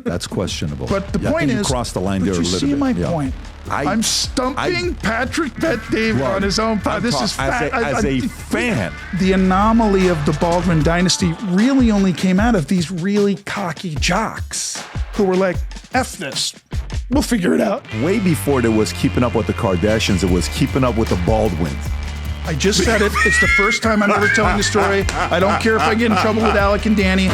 That's questionable. But the I point think is, you crossed the line there a you little see bit. my point. I'm stumping Patrick Bet-David on his own pod. This is as a fan. The anomaly of the Baldwin dynasty really only came out of these really cocky jocks who were like, F this. We'll figure it out. Way before there was Keeping Up with the Kardashians, it was Keeping Up with the Baldwins. I just said it. It's the first time I'm ever telling the story. I don't care if I get in trouble with Alec and Danny.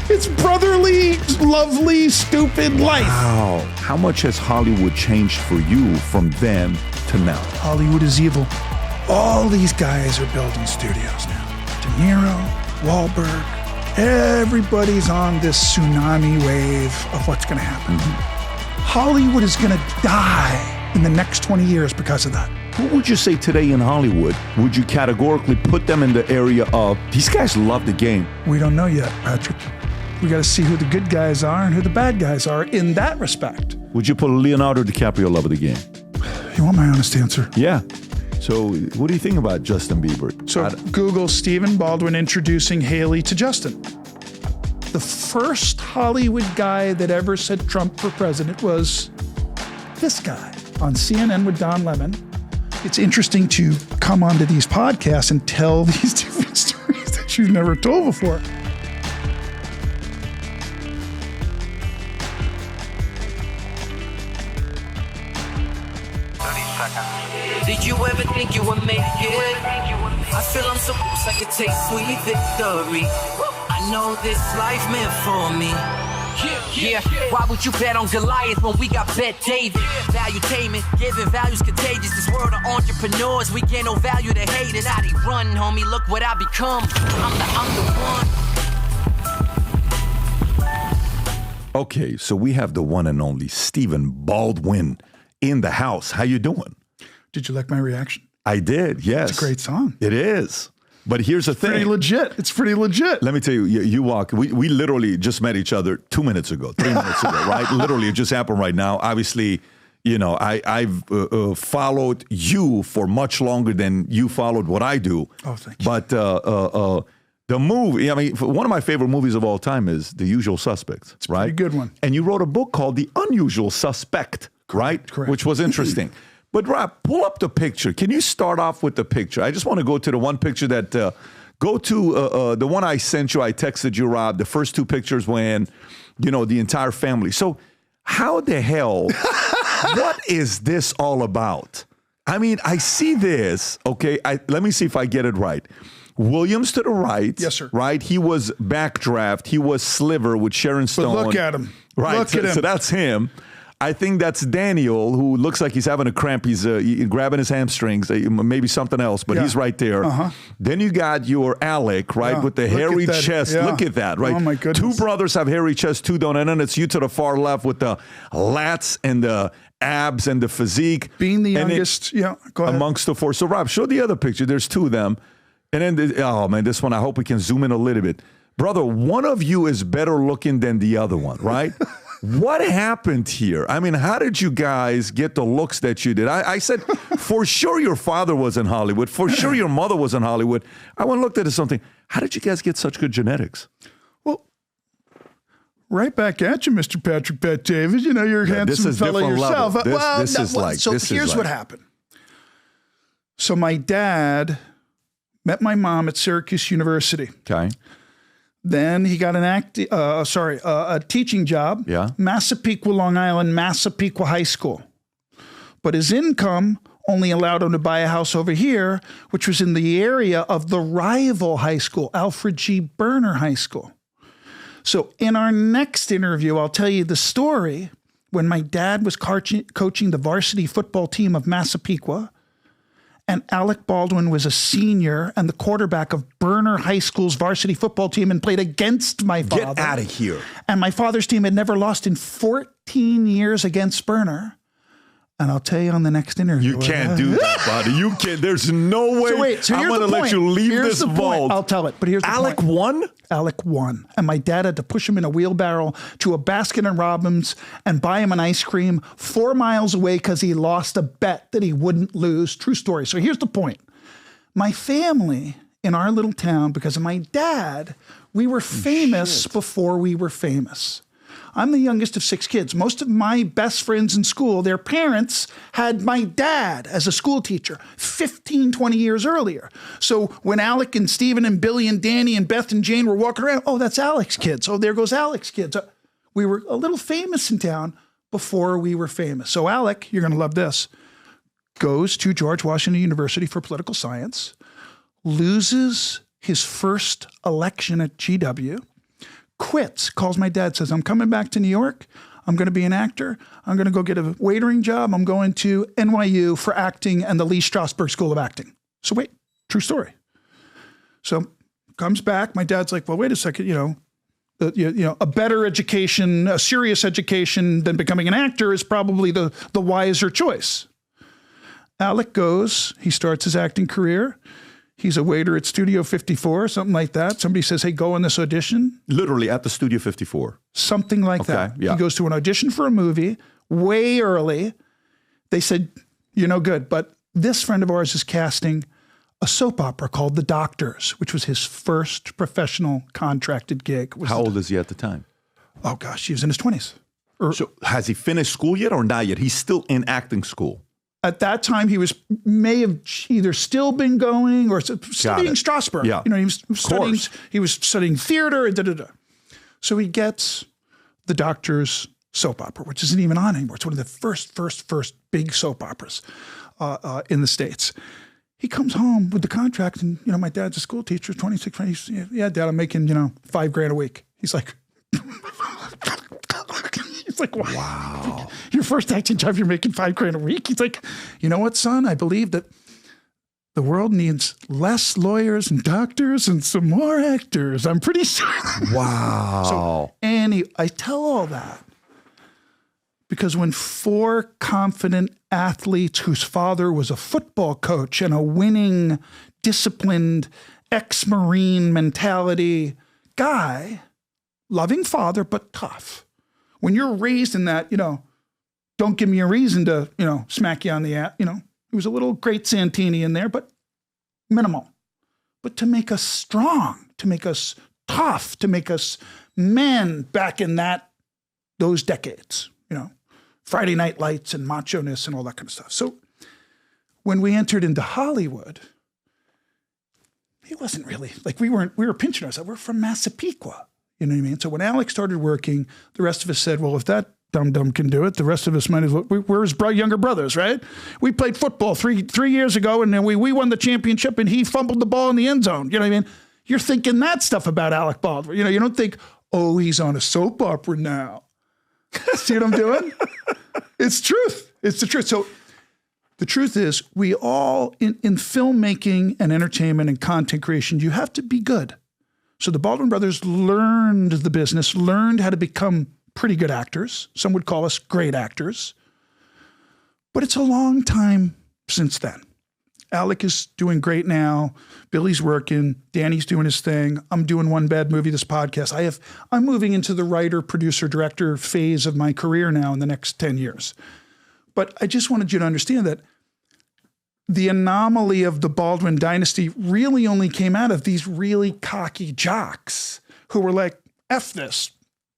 It's brotherly, lovely, stupid life. Wow. How much has Hollywood changed for you from then to now? Hollywood is evil. All these guys are building studios now. De Niro, Wahlberg, everybody's on this tsunami wave of what's going to happen. Hollywood is going to die in the next 20 years because of that. What would you say today in Hollywood? Would you categorically put them in the area of, these guys love the game? We don't know yet, Patrick. We got to see who the good guys are and who the bad guys are in that respect. Would you put Leonardo DiCaprio love of the game? You want my honest answer? Yeah. So what do you think about Justin Bieber? So Google Stephen Baldwin introducing Haley to Justin. The first Hollywood guy that ever said Trump for president was this guy on CNN with Don Lemon. It's interesting to come onto these podcasts and tell these different stories that you've never told before. Did you ever think you would make it? I feel I'm so close I could take sweet victory. I know this life meant for me. Yeah, why would you bet on Goliath when we got Bet David? Valuetainment, giving values contagious. This world of entrepreneurs, we get no value to hate it. How they run, homie, look what I become. I'm the one. Okay, so we have the one and only Stephen Baldwin in the house. How you doing? Did you like my reaction? I did, yes. It's a great song. It is. But here's the thing. Pretty legit. It's pretty legit. Let me tell you, you walk, we literally just met each other 2 minutes ago, 3 minutes ago, right? Literally, it just happened right now. Obviously, you know, I've followed you for much longer than you followed what I do. Oh, thank you. But the movie, I mean, one of my favorite movies of all time is The Usual Suspects, It's right? a good one. And you wrote a book called The Unusual Suspect, right? Correct. Which was interesting. But Rob, pull up the picture. Can you start off with the picture? I just want to go to the one picture that, go to the one I sent you. I texted you, Rob, the first two pictures when, you know, the entire family. So how the hell, what is this all about? I mean, I see this, okay, let me see if I get it right. Williams to the right. Yes, sir. Right? He was Backdraft. He was Sliver with Sharon Stone. But look at him. Right. Look at him. So that's him. I think that's Daniel, who looks like he's having a cramp. He's grabbing his hamstrings, maybe something else, but he's right there. Then you got your Alec, right, with the hairy chest. Yeah. Look at that, right? Oh, my goodness. Two brothers have hairy chests, two don't. And then it's you to the far left with the lats and the abs and the physique. Being the youngest, go ahead. Amongst the four. So, Rob, show the other picture. There's two of them. And then, oh, man, this one, I hope we can zoom in a little bit. Brother, one of you is better looking than the other one, right? What happened here? I mean, how did you guys get the looks that you did? I said, for sure your father was in Hollywood. For sure your mother was in Hollywood. I went and looked at something. How did you guys get such good genetics? Well, right back at you, Mr. Patrick Bet-David. You know, you're a handsome fellow yourself. Here's what happened. So my dad met my mom at Syracuse University. Okay. Then he got a teaching job. Yeah. Massapequa, Long Island, Massapequa High School. But his income only allowed him to buy a house over here, which was in the area of the rival high school, Alfred G. Berner High School. So in our next interview, I'll tell you the story when my dad was coaching the varsity football team of Massapequa, and Alec Baldwin was a senior and the quarterback of Berner High School's varsity football team and played against my father. Get out of here. And my father's team had never lost in 14 years against Berner. And I'll tell you on the next interview. You can't do that, buddy. You can't. There's no way I'm going to let you leave this vault. I'll tell it, but here's the point. Alec won? Alec won. And my dad had to push him in a wheelbarrow to a Baskin & Robbins and buy him an ice cream 4 miles away because he lost a bet that he wouldn't lose. True story. So here's the point. My family in our little town, because of my dad, we were famous before we were famous. I'm the youngest of 6 kids. Most of my best friends in school, their parents had my dad as a school teacher 15, 20 years earlier. So when Alec and Stephen and Billy and Danny and Beth and Jane were walking around, oh, that's Alec's kids. Oh, there goes Alec's kids. We were a little famous in town before we were famous. So Alec, you're going to love this, goes to George Washington University for political science, loses his first election at GW, quits, calls my dad, says, I'm coming back to New York. I'm going to be an actor. I'm going to go get a waitering job. I'm going to NYU for acting and the Lee Strasberg School of Acting. So wait, true story. So comes back. My dad's like, well, wait a second, a better education, a serious education than becoming an actor is probably the wiser choice. Alec goes, he starts his acting career. He's a waiter at Studio 54, something like that. Somebody says, hey, go on this audition. Literally at the Studio 54. Something like that. Yeah. He goes to an audition for a movie way early. They said, you're no good. But this friend of ours is casting a soap opera called The Doctors, which was his first professional contracted gig. How old is he at the time? Oh, gosh, he was in his 20s. So has he finished school yet or not yet? He's still in acting school. At that time, he may have either still been going or studying Strasberg. Yeah. He was studying theater and da-da-da. So he gets The Doctors soap opera, which isn't even on anymore. It's one of the first big soap operas in the States. He comes home with the contract and, my dad's a school teacher, 26, 20. Yeah, Dad, I'm making, $5,000 a week. He's like, wow. Your first acting job, you're making $5,000 a week. He's like, you know what, son? I believe that the world needs less lawyers and doctors and some more actors. I'm pretty sure. Wow. So, I tell all that because when 4 confident athletes whose father was a football coach and a winning, disciplined, ex-Marine mentality guy, loving father, but tough. When you're raised in that, don't give me a reason to, smack you on the ass. It was a little Great Santini in there, but minimal. But to make us strong, to make us tough, to make us men back in those decades, Friday Night Lights and macho-ness and all that kind of stuff. So when we entered into Hollywood, it wasn't really like we were pinching ourselves. We're from Massapequa. You know what I mean? So when Alec started working, the rest of us said, well, if that dum-dum can do it, the rest of us might as well. We're his younger brothers, right? We played football three years ago, and then we won the championship, and he fumbled the ball in the end zone. You know what I mean? You're thinking that stuff about Alec Baldwin. You don't think, oh, he's on a soap opera now. See what I'm doing? It's truth. It's the truth. So the truth is, we all, in filmmaking and entertainment and content creation, you have to be good. So the Baldwin brothers learned the business, learned how to become pretty good actors. Some would call us great actors. But it's a long time since then. Alec is doing great now. Billy's working. Danny's doing his thing. I'm doing one bad movie, this podcast. I'm moving into the writer, producer, director phase of my career now in the next 10 years. But I just wanted you to understand that the anomaly of the Baldwin dynasty really only came out of these really cocky jocks who were like, F this.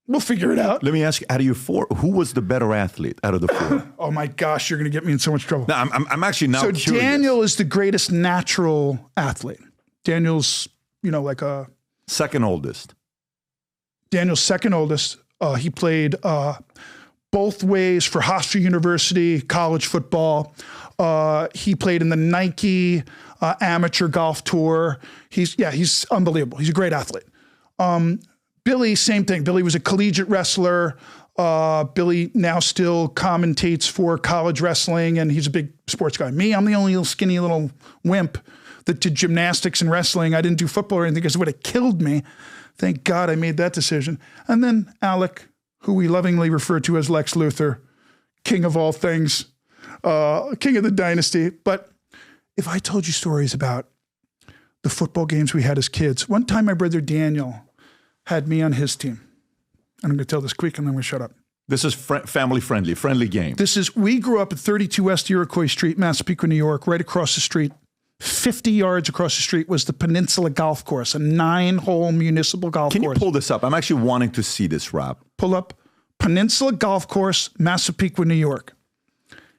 We'll figure it out. Let me ask you, out of your 4, who was the better athlete out of the 4? Oh my gosh, you're going to get me in so much trouble. No, I'm actually now curious. So Daniel is the greatest natural athlete. Daniel's, like a... Second oldest. Daniel's second oldest. He played both ways for Hofstra University, college football. He played in the Nike amateur golf tour. He's unbelievable. He's a great athlete. Billy, same thing. Billy was a collegiate wrestler. Billy now still commentates for college wrestling, and he's a big sports guy. Me, I'm the only little skinny little wimp that did gymnastics and wrestling. I didn't do football or anything because it would have killed me. Thank God I made that decision. And then Alec, who we lovingly refer to as Lex Luthor, king of all things, king of the dynasty. But if I told you stories about the football games we had as kids, one time my brother Daniel had me on his team. And I'm going to tell this quick and then we'll shut up. This is friendly game. We grew up at 32 West Iroquois Street, Massapequa, New York, right across the street. 50 yards across the street was the Peninsula Golf Course, a 9-hole municipal golf course. Can you pull this up? I'm actually wanting to see this, Rob. Pull up Peninsula Golf Course, Massapequa, New York.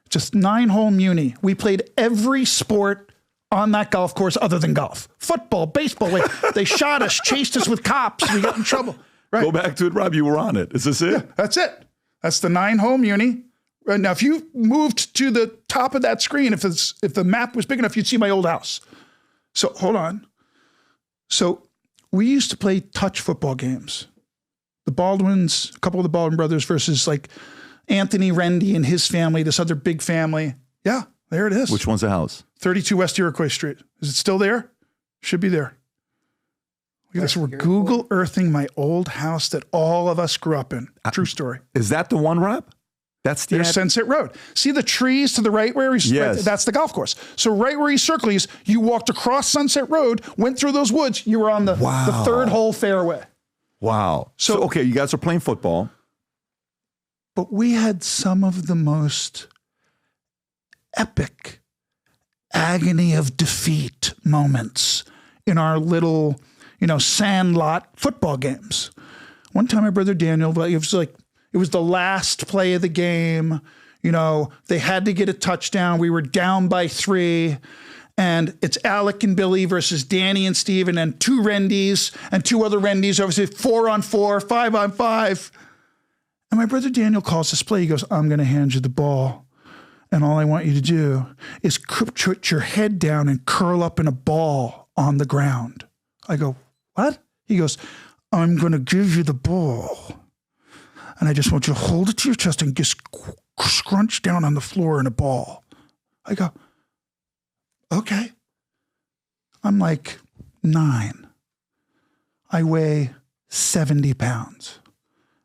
Just 9-hole muni. We played every sport on that golf course other than golf. Football, baseball. They shot us, chased us with cops. We got in trouble. Right. Go back to it, Rob. You were on it. Is this it? Yeah, that's it. That's the 9-hole muni. Right now, if you moved to the top of that screen, if the map was big enough, you'd see my old house. So hold on. So we used to play touch football games. The Baldwins, a couple of the Baldwin brothers versus like Anthony Rendy and his family, this other big family. Yeah, there it is. Which one's the house? 32 West Iroquois Street. Is it still there? Should be there. Look at this. We're Google Earthing my old house that all of us grew up in. True story. Is that the one, Rob? That's the Sunset Road. See the trees to the right where he's yes. Right, that's the golf course. So right where he's circling, you walked across Sunset Road, went through those woods, you were on the third hole fairway. Wow. So okay, you guys are playing football. But we had some of the most epic agony of defeat moments in our little, sandlot football games. One time my brother Daniel, it was the last play of the game. They had to get a touchdown. We were down by 3. And it's Alec and Billy versus Danny and Stephen and 2 Rendys and 2 other Rendys. Obviously 4-on-4, 5-on-5. And my brother Daniel calls this play. He goes, I'm going to hand you the ball. And all I want you to do is put your head down and curl up in a ball on the ground. I go, what? He goes, I'm going to give you the ball. And I just want you to hold it to your chest and just scrunch down on the floor in a ball. I go, okay. I'm like 9. I weigh 70 pounds.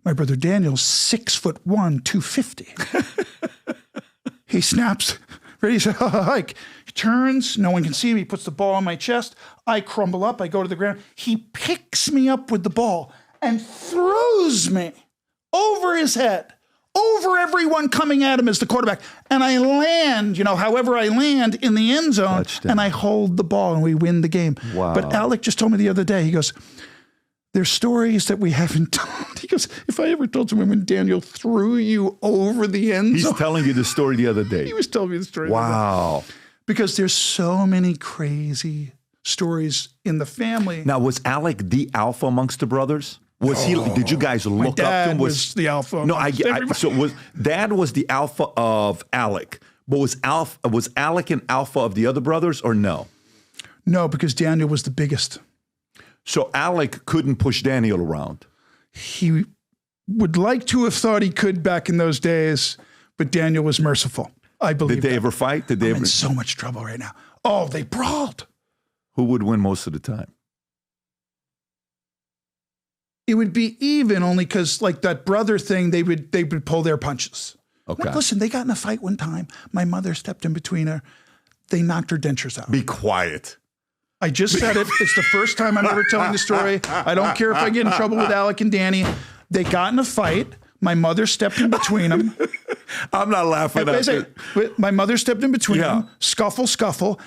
My brother Daniel's 6'1", 250. He snaps, ready to hike. He turns, no one can see me. He puts the ball on my chest. I crumble up. I go to the ground. He picks me up with the ball and throws me over his head, over everyone coming at him as the quarterback. And I land, however I land in the end zone, and I hold the ball and we win the game. Wow. But Alec just told me the other day, he goes, there's stories that we haven't told. He goes, if I ever told someone when Daniel threw you over the end zone. He's telling you the story the other day. He was telling me the story. Wow. Because there's so many crazy stories in the family. Now, was Alec the alpha amongst the brothers? Was he? Did you guys look up to him? Was the alpha? No, Dad was the alpha of Alec, but was Alec an alpha of the other brothers or no? No, because Daniel was the biggest. So Alec couldn't push Daniel around. He would like to have thought he could back in those days, but Daniel was merciful. I believe. Did they ever fight? I'm in so much trouble right now. Oh, they brawled. Who would win most of the time? It would be even, only because like that brother thing, they would pull their punches. Okay. Look, listen, they got in a fight one time. My mother stepped in between her. They knocked her dentures out. Be quiet. I just said it. It's the first time I'm ever telling the story. I don't care if I get in trouble with Alec and Danny. They got in a fight. My mother stepped in between them. I'm not laughing at it. My mother stepped in between them. Scuffle.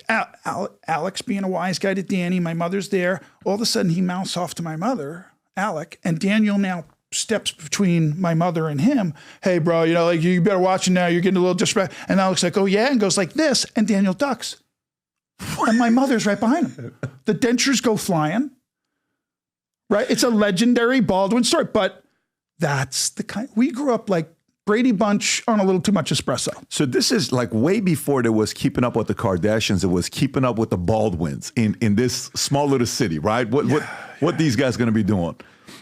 Alex being a wise guy to Danny. My mother's there. All of a sudden, he mouths off to my mother, Alec, and Daniel now steps between my mother and him. Hey, bro, you better watch it now. You're getting a little disrespect. And Alec's like, oh, yeah, and goes like this. And Daniel ducks. And my mother's right behind him. The dentures go flying. Right? It's a legendary Baldwin story, but that's the kind. We grew up like Brady Bunch on a little too much espresso. So this is like way before there was Keeping Up with the Kardashians. It was Keeping Up with the Baldwins in this small little city, right? What these guys going to be doing?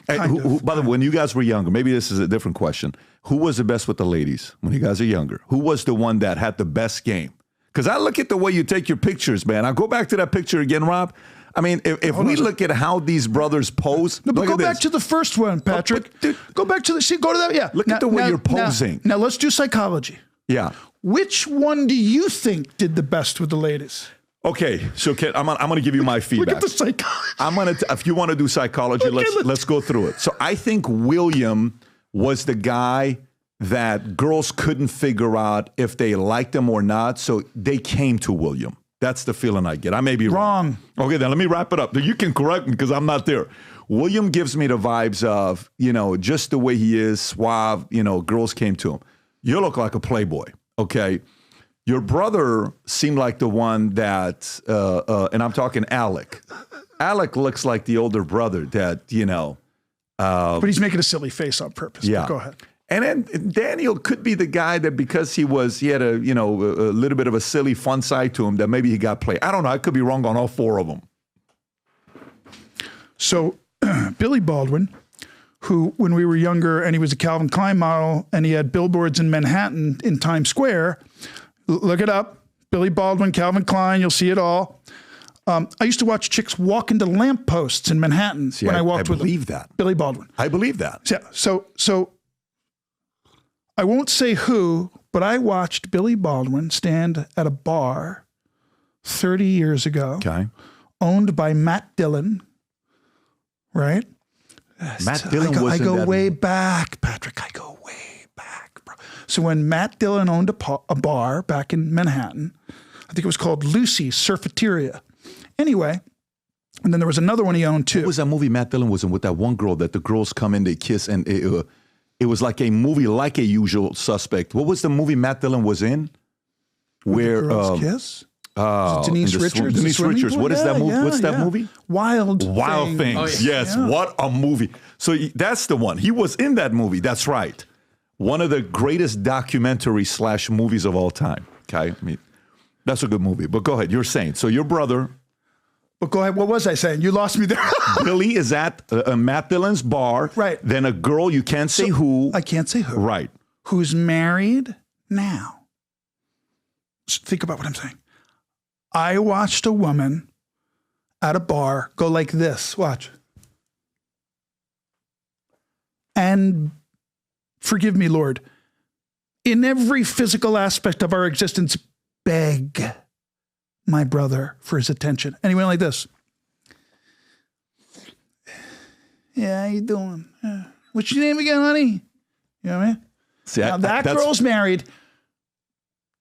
By the way, when you guys were younger, maybe this is a different question. Who was the best with the ladies when you guys are younger? Who was the one that had the best game? Because I look at the way you take your pictures, man. I'll go back to that picture again, Rob. I mean, if we look at how these brothers pose. No, but go back to the first one, Patrick. Go back to go to that. Yeah. Look at the way you're posing. Now let's do psychology. Yeah. Which one do you think did the best with the ladies? Okay, so I'm going to give you my feedback. Look at the psychology. If you want to do psychology, let's go through it. So I think William was the guy that girls couldn't figure out if they liked him or not, so they came to William. That's the feeling I get. I may be wrong. Wrong. Okay, then let me wrap it up. You can correct me because I'm not there. William gives me the vibes of, just the way he is, suave, girls came to him. You look like a playboy, okay? Your brother seemed like the one that, and I'm talking Alec. Alec looks like the older brother that, but he's making a silly face on purpose. Yeah. But go ahead. And then Daniel could be the guy that because he had a little bit of a silly fun side to him that maybe he got played. I don't know. I could be wrong on all four of them. So Billy Baldwin, who when we were younger and he was a Calvin Klein model and he had billboards in Manhattan in Times Square, look it up. Billy Baldwin, Calvin Klein, you'll see it all. I used to watch chicks walk into lampposts in Manhattan when I walked with them. I believe that. Billy Baldwin. I believe that. Yeah. So I won't say who, but I watched Billy Baldwin stand at a bar 30 years ago. Okay. Owned by Matt Dillon, right? Matt Dillon was I go way back, Patrick. I go way back, bro. So when Matt Dillon owned a bar back in Manhattan, I think it was called Lucy's Surfeteria. Anyway, and then there was another one he owned too. What was that movie Matt Dillon was in with that one girl that the girls come in, they kiss, and it was like a movie like A Usual Suspect. What was the movie Matt Dillon was in? Where the girls kiss? Denise Richards. Denise Richards. What is that movie? What's that movie? Wild Things. Oh, yeah. Yes, what a movie. So that's the one. He was in that movie. That's right. One of the greatest documentary / movies of all time. Okay, I mean, that's a good movie. But go ahead. You're saying so. Your brother. But go ahead. What was I saying? You lost me there. Billy is at Matt Dillon's bar. Right. Then a girl, you can't say who. I can't say who. Right. Who's married now. So think about what I'm saying. I watched a woman at a bar go like this. Watch. And forgive me, Lord, in every physical aspect of our existence, beg my brother for his attention. And he went like this. Yeah, how you doing? Yeah. What's your name again, honey? You know what I mean? See, now that girl's married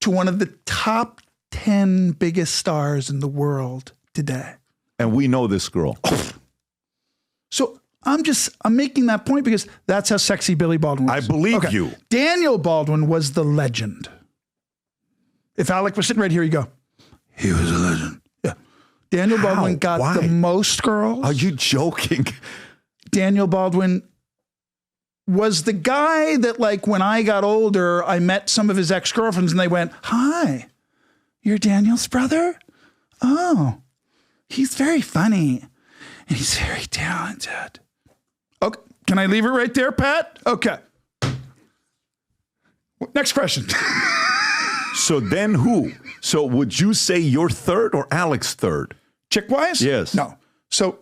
to one of the top 10 biggest stars in the world today. And we know this girl. So I'm making that point because that's how sexy Billy Baldwin was. I believe you. Daniel Baldwin was the legend. If Alec was sitting right here, you go, he was a legend. Yeah. Daniel Baldwin got the most girls. Are you joking? Daniel Baldwin was the guy that, like, when I got older, I met some of his ex-girlfriends and they went, hi, you're Daniel's brother? Oh, he's very funny and he's very talented. Okay. Can I leave it right there, Pat? Okay. Next question. So then who? So would you say you're third or Alex third? Chick-wise? Yes. No. So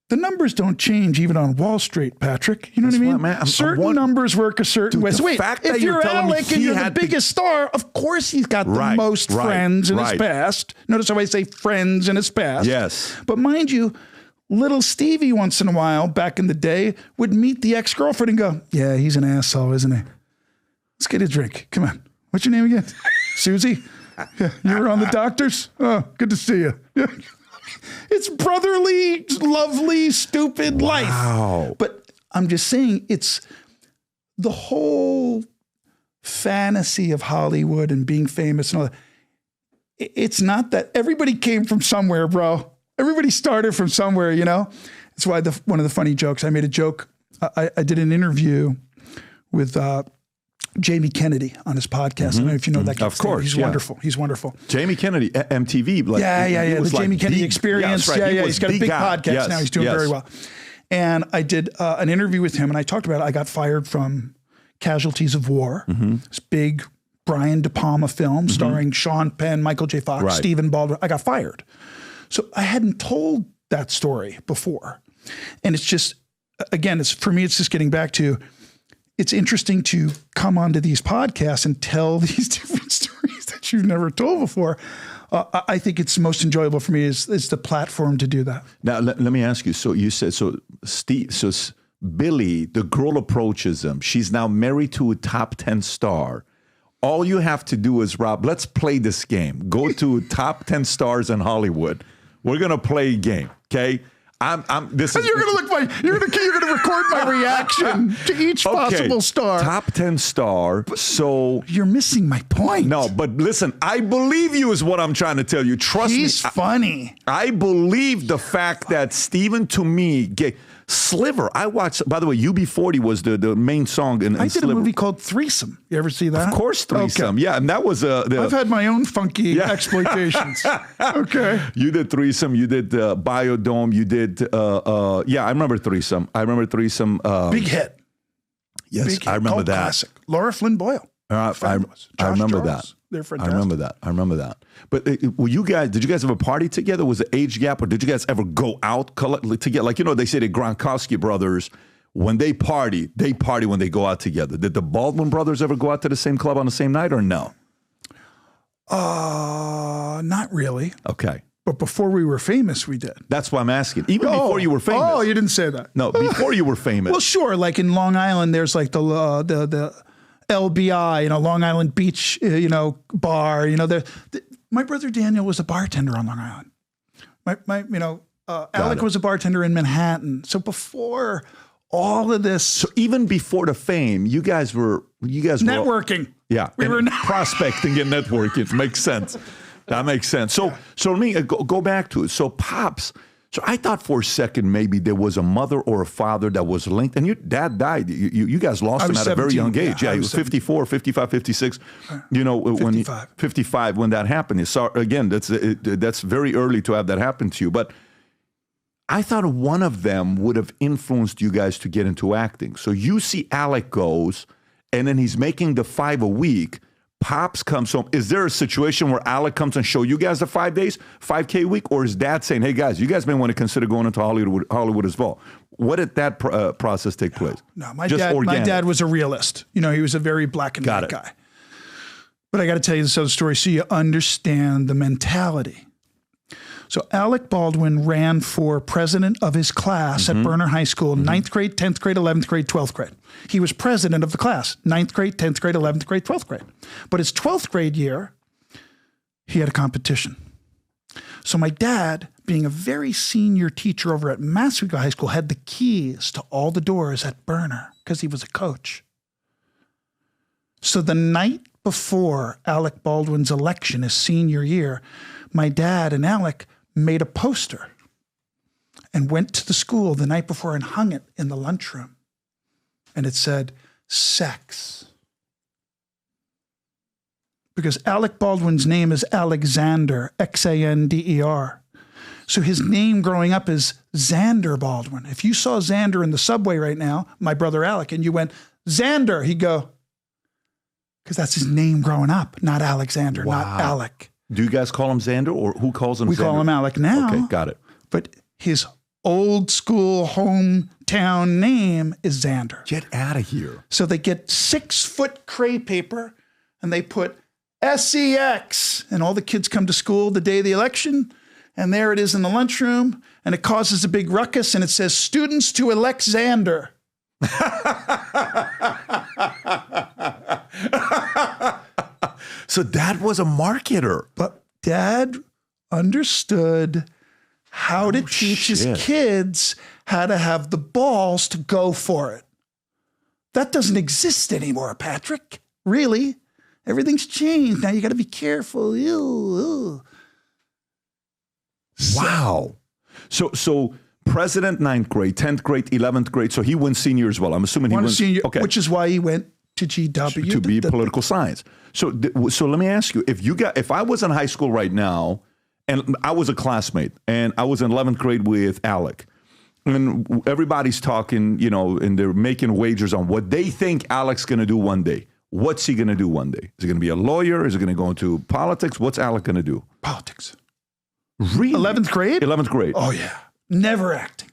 the numbers don't change even on Wall Street, Patrick. You know what I mean? Man, certain numbers work a certain way. So wait, if you're Alec and you're the biggest star, of course he's got the most friends in his past. Notice how I say friends in his past. Yes. But mind you, little Stevie once in a while, back in the day, would meet the ex-girlfriend and go, yeah, he's an asshole, isn't he? Let's get a drink. Come on. What's your name again? Susie? Yeah, you were on the doctors? Oh, good to see you. Yeah. It's brotherly, lovely, stupid life. But I'm just saying, it's the whole fantasy of Hollywood and being famous and all that. It's not that everybody came from somewhere, bro. Everybody started from somewhere, you know? That's why one of the funny jokes, I made a joke. I did an interview with Jamie Kennedy on his podcast. I don't know if you know that guy. Of course. He's wonderful. He's wonderful. Jamie Kennedy, MTV. Like, yeah. The Jamie Kennedy Experience. Yeah, right. He's got a big podcast now. He's doing very well. And I did an interview with him and I talked about it. I got fired from Casualties of War. This big Brian De Palma film starring Sean Penn, Michael J. Fox, Stephen Baldwin. I got fired. So I hadn't told that story before. And it's just, again, for me, it's just getting back to, it's interesting to come onto these podcasts and tell these different stories that you've never told before. I think it's most enjoyable for me is the platform to do that. Now, let me ask you. So you said, Billy, the girl approaches him. She's now married to a top 10 star. All you have to do is, Rob, let's play this game. Go to top 10 stars in Hollywood. We're going to play a game, okay? This is. You're gonna record my reaction to each possible star. Top 10 star. So you're missing my point. No, but listen, I believe you is what I'm trying to tell you. Trust me. He's funny. I believe the fact that Stephen, to me, Sliver. I watched, by the way, UB40 was the main song in I did Sliver. a movie called Threesome. You ever see that? Of course, Threesome. Okay. Yeah, and that was I've had my own funky exploitations. Okay. You did Threesome. You did Biodome. You did, I remember Threesome. Big hit. Yes, Big hit. I remember that. Classic. Laura Flynn Boyle. I remember that. They're fantastic. I remember that. But did you guys ever party together? Was it age gap, or did you guys ever go out together? Like, they say the Gronkowski brothers, when they party when they go out together. Did the Baldwin brothers ever go out to the same club on the same night, or no? Not really. Okay. But before we were famous, we did. That's why I'm asking. Even before you were famous. Oh, you didn't say that. No, before you were famous. Well, sure. Like in Long Island, there's like the LBI, Long Island Beach, bar. My brother Daniel was a bartender on Long Island. Alec was a bartender in Manhattan. So before all of this, so even before the fame, you guys were networking. We were prospecting and networking. Makes sense. That makes sense. So let me go back to it. So Pops. So I thought for a second maybe there was a mother or a father that was linked. And your dad died. You guys lost him at 17, a very young age. Yeah, he was 54, 55, 56. 55. 55 when that happened. So again, that's very early to have that happen to you. But I thought one of them would have influenced you guys to get into acting. So you see Alec goes, and then he's making the 5 a week. Pops comes home. Is there a situation where Alec comes and show you guys the 5 days, 5K a week? Or is dad saying, hey, guys, you guys may want to consider going into Hollywood as well? What did that process take place? No, my dad was a realist. He was a very black and white guy. But I got to tell you this other story so you understand the mentality. So Alec Baldwin ran for president of his class at Berner High School, 9th grade, 10th grade, 11th grade, 12th grade. He was president of the class, 9th grade, 10th grade, 11th grade, 12th grade. But his 12th grade year, he had a competition. So my dad, being a very senior teacher over at Massapequa High School, had the keys to all the doors at Berner because he was a coach. So the night before Alec Baldwin's election, his senior year, my dad and Alec made a poster and went to the school the night before and hung it in the lunchroom. And it said, sex. Because Alec Baldwin's name is Alexander, Xander. So his name growing up is Xander Baldwin. If you saw Xander in the subway right now, my brother Alec, and you went, Xander, he'd go, because that's his name growing up, not Alexander, not Alec. Do you guys call him Xander, or who calls him Xander? We call him Alec now. Okay, got it. But his old school hometown name is Xander. Get out of here. So they get 6-foot crepe paper and they put SEX, and all the kids come to school the day of the election, and there it is in the lunchroom, and it causes a big ruckus, and it says, students to elect Xander. So Dad was a marketer. But Dad understood how to teach his kids how to have the balls to go for it. That doesn't exist anymore, Patrick. Really? Everything's changed. Now you got to be careful. Ew. Wow. So president 9th grade, 10th grade, 11th grade. So he went senior as well. I'm assuming he went senior, which is why he went to GW to be political science. So let me ask you, if I was in high school right now and I was a classmate and I was in 11th grade with Alec, and everybody's talking, and they're making wagers on what they think Alec's going to do one day. What's he going to do one day? Is he going to be a lawyer? Is he going to go into politics? What's Alec going to do? Politics. Really? 11th grade? 11th grade. Oh, yeah. Never acting.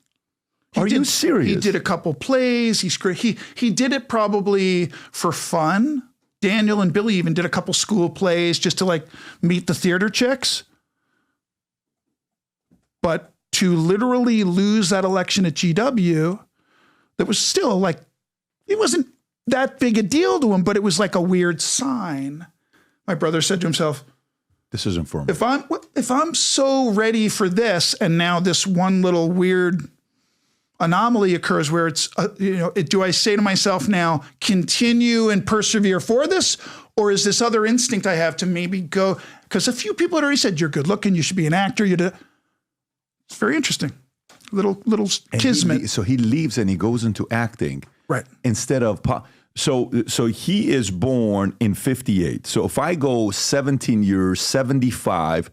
Are you serious? He did a couple plays. He did it probably for fun. Daniel and Billy even did a couple school plays just to meet the theater chicks. But to literally lose that election at GW, that was still it wasn't that big a deal to him, but it was like a weird sign. My brother said to himself, this isn't for me. if I'm so ready for this, and now this one little weird anomaly occurs where it's, do I say to myself now, continue and persevere for this? Or is this other instinct I have to maybe go? Because a few people had already said, you're good looking, you should be an actor. It's very interesting. Little kismet. So he leaves and he goes into acting. Right. Instead of, so he is born in 58. So if I go 17 years, 75,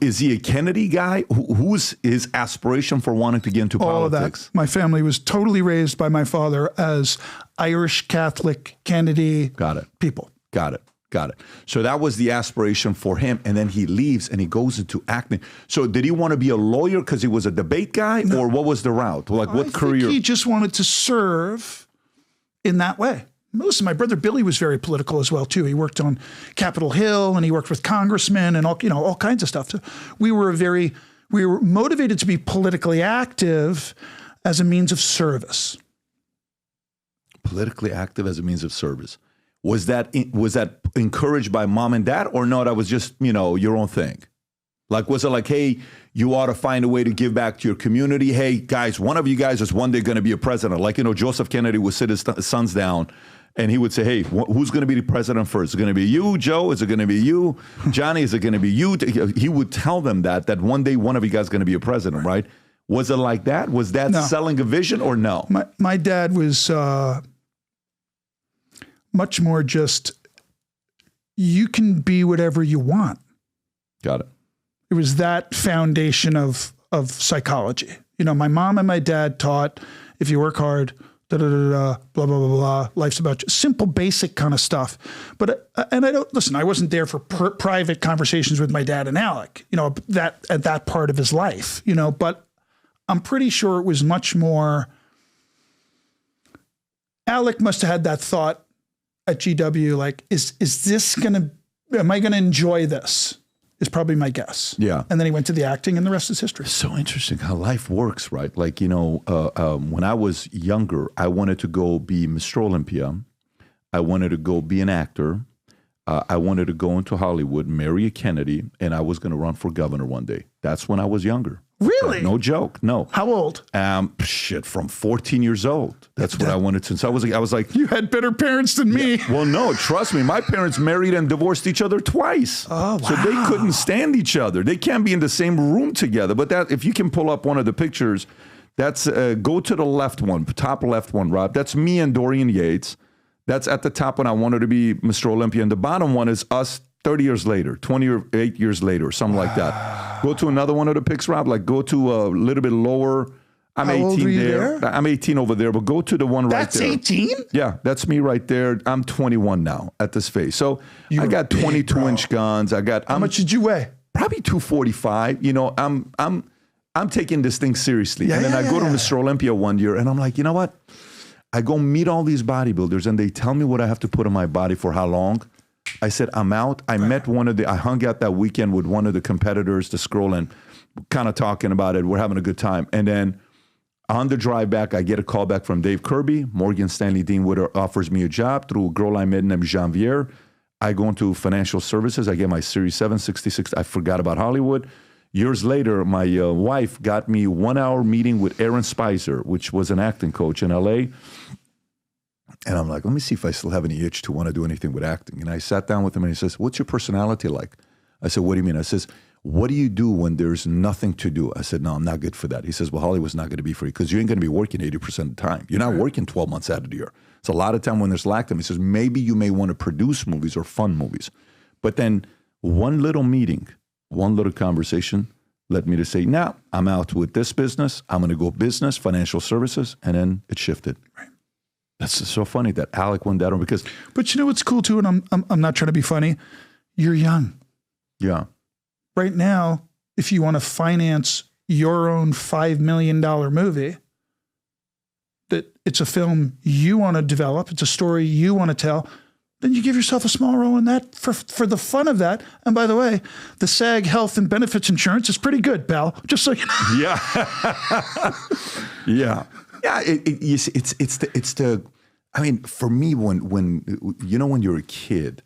is he a Kennedy guy? Who's his aspiration for wanting to get into politics? All of that. My family was totally raised by my father as Irish Catholic Kennedy people. Got it. So that was the aspiration for him. And then he leaves and he goes into acting. So did he want to be a lawyer because he was a debate guy? No. Or what was the route? Like what career? I think he just wanted to serve in that way. Listen, my brother Billy was very political as well, too. He worked on Capitol Hill and he worked with congressmen and all kinds of stuff. So we were motivated to be politically active as a means of service. Politically active as a means of service. Was that encouraged by mom and dad, or no, that was just, your own thing? Like, was it like, hey, you ought to find a way to give back to your community? Hey, guys, one of you guys is one day going to be a president. Like, Joseph Kennedy would sit his sons down and he would say, hey, who's going to be the president first? Is it going to be you, Joe? Is it going to be you, Johnny? Is it going to be you? He would tell them that one day one of you guys is going to be a president, right? Was it like that? Was that selling a vision or no? My dad was much more just, you can be whatever you want. Got it. It was that foundation of psychology. My mom and my dad taught, if you work hard, blah, blah, blah, blah, life's about you. Simple, basic kind of stuff. But, I wasn't there for private conversations with my dad and Alec, at that part of his life, but I'm pretty sure it was much more, Alec must have had that thought at GW, like, am I going to enjoy this? Is probably my guess. Yeah. And then he went to the acting and the rest is history. So interesting how life works, right? Like, when I was younger, I wanted to go be Mr. Olympia. I wanted to go be an actor. I wanted to go into Hollywood, marry a Kennedy, and I was going to run for governor one day. That's when I was younger. Really? No joke. No. How old? From 14 years old. That's what I wanted since I was like, you had better parents than me. Yeah. Well, no, trust me. My parents married and divorced each other twice. Oh, wow. So they couldn't stand each other. They can't be in the same room together. But if you can pull up one of the pictures, that's go to the left one, top left one, Rob. That's me and Dorian Yates. That's at the top when I wanted to be Mr. Olympia. And the bottom one is us 30 years later, 28 years later, something like that. Go to another one of the pics, Rob. Like go to a little bit lower. I'm 18 there. I'm 18 over there, but go to the one right there. That's 18? Yeah, that's me right there. I'm 21 now at this phase. So I got 22-inch guns. How much did you weigh? Probably 245. I'm taking this thing seriously. And then I go to Mr. Olympia one year and I'm like, you know what? I go meet all these bodybuilders and they tell me what I have to put on my body for how long. I said, I'm out. I hung out that weekend with one of the competitors, the scroll, and kind of talking about it. We're having a good time. And then on the drive back, I get a call back from Dave Kirby. Morgan Stanley Dean Witter offers me a job through a girl I met named Janvier. I go into financial services. I get my Series 766. I forgot about Hollywood. Years later, my wife got me 1 hour meeting with Aaron Spicer, which was an acting coach in LA. And I'm like, let me see if I still have any itch to want to do anything with acting. And I sat down with him and he says, what's your personality like? I said, what do you mean? I says, what do you do when there's nothing to do? I said, no, I'm not good for that. He says, well, Hollywood's not going to be for you because you ain't going to be working 80% of the time. You're not working 12 months out of the year. It's a lot of time when there's lack of. He says, maybe you may want to produce movies or fun movies. But then one little meeting, one little conversation led me to say, nah, I'm out with this business. I'm going to go business, financial services. And then it shifted. Right. That's so funny that Alec went that on because. But you know what's cool too, and I'm not trying to be funny. You're young. Yeah. Right now, if you want to finance your own $5 million movie, that it's a film you want to develop, it's a story you want to tell, then you give yourself a small role in that for the fun of that. And by the way, the SAG health and benefits insurance is pretty good, pal. Just so you know. Yeah. Yeah. Yeah, it's the. I mean, for me, when you're a kid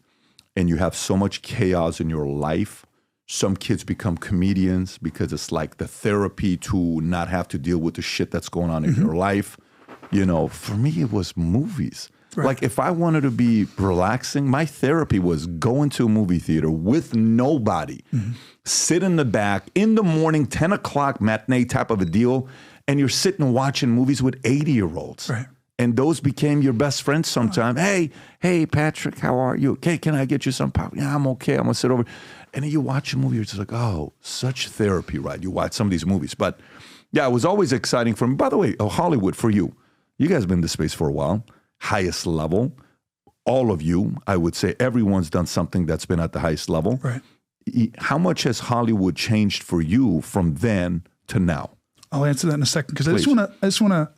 and you have so much chaos in your life, Some kids become comedians because it's like the therapy to not have to deal with the shit that's going on in your life. You know, for me, it was movies. Right. Like if I wanted to be relaxing, my therapy was going to a movie theater with nobody, sit in the back in the morning, 10 o'clock matinee type of a deal, and you're sitting watching movies with 80-year-olds. Right. And those became your best friends sometime. Hey, Patrick, how are you? Okay, can I get you some pop? Yeah, I'm okay. I'm going to sit over. And then you watch a movie, you're just like, oh, such therapy, right? You watch some of these movies. But yeah, it was always exciting for me. By the way, Hollywood, for you, you guys have been in this space for a while. Highest level. All of you, I would say everyone's done something that's been at the highest level. Right. How much has Hollywood changed for you from then to now? I'll answer that in a second because I just want to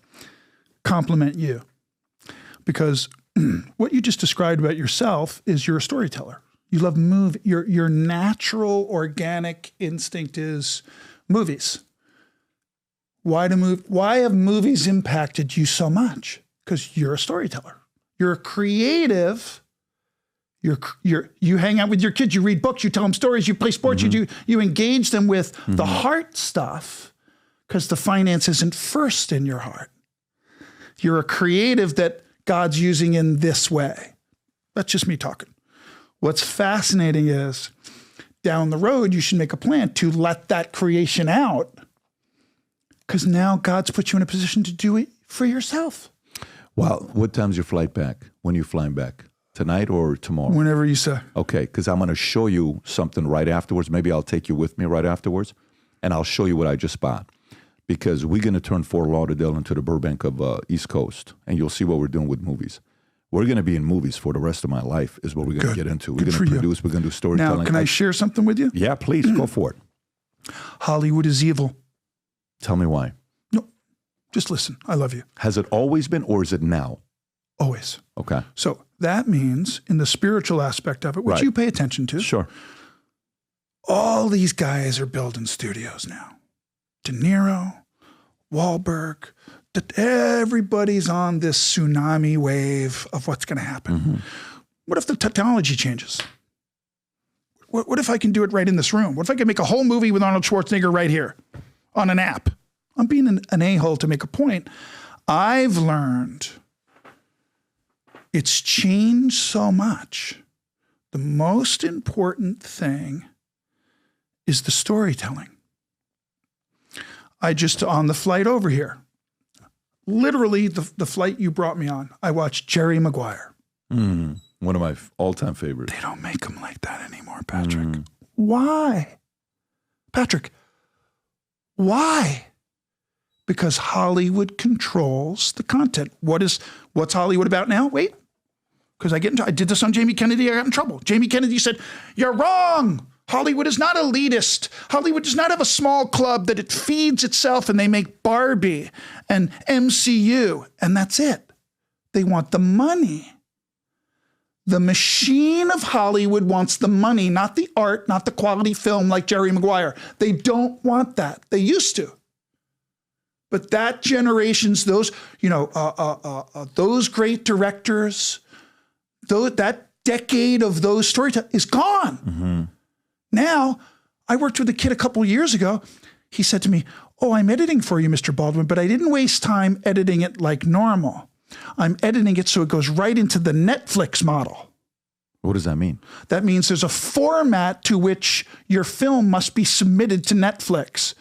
compliment you, because what you just described about yourself is you're a storyteller. You love movie. Your natural organic instinct is movies. Why have movies impacted you so much? Because you're a storyteller. You're a creative. You hang out with your kids. You read books. You tell them stories. You play sports. You engage them with the heart stuff, because the finance isn't first in your heart. You're a creative that God's using in this way. That's just me talking. What's fascinating is down the road, you should make a plan to let that creation out, because now God's put you in a position to do it for yourself. Well, what time's your flight back? When are you flying back? Tonight or tomorrow? Whenever you say. Okay, because I'm going to show you something right afterwards. Maybe I'll take you with me right afterwards, and I'll show you what I just bought. Because we're going to turn Fort Lauderdale into the Burbank of East Coast, and you'll see what we're doing with movies. We're going to be in movies for the rest of my life is what we're going to get into. We're going to produce, we're going to do storytelling. Now, can I share something with you? Yeah, please, go for it. Hollywood is evil. Tell me why. No, just listen. I love you. Has it always been, or is it now? Always. Okay. So that means in the spiritual aspect of it, which you pay attention to. Sure. All these guys are building studios now. De Niro, Wahlberg, everybody's on this tsunami wave of what's going to happen. What if the technology changes? What if I can do it right in this room? What if I can make a whole movie with Arnold Schwarzenegger right here on an app? I'm being an a-hole to make a point. I've learned it's changed so much. The most important thing is the storytelling. I just, on the flight over here, literally the flight you brought me on, I watched Jerry Maguire. One of my all-time favorites. They don't make them like that anymore, Patrick. Why? Patrick, why? Because Hollywood controls the content. What's Hollywood about now? Wait, because I did this on Jamie Kennedy, I got in trouble. Jamie Kennedy said, "You're wrong. Hollywood is not elitist. Hollywood does not have a small club that it feeds itself and they make Barbie and MCU and that's it. They want the money. The machine of Hollywood wants the money, not the art, not the quality film like Jerry Maguire. They don't want that. They used to. But that generation's, those great directors, that decade of those storytellers is gone. Now, I worked with a kid a couple years ago. He said to me, "Oh, I'm editing for you, Mr. Baldwin, but I didn't waste time editing it like normal. I'm editing it so it goes right into the Netflix model." What does that mean? That means there's a format to which your film must be submitted to Netflix.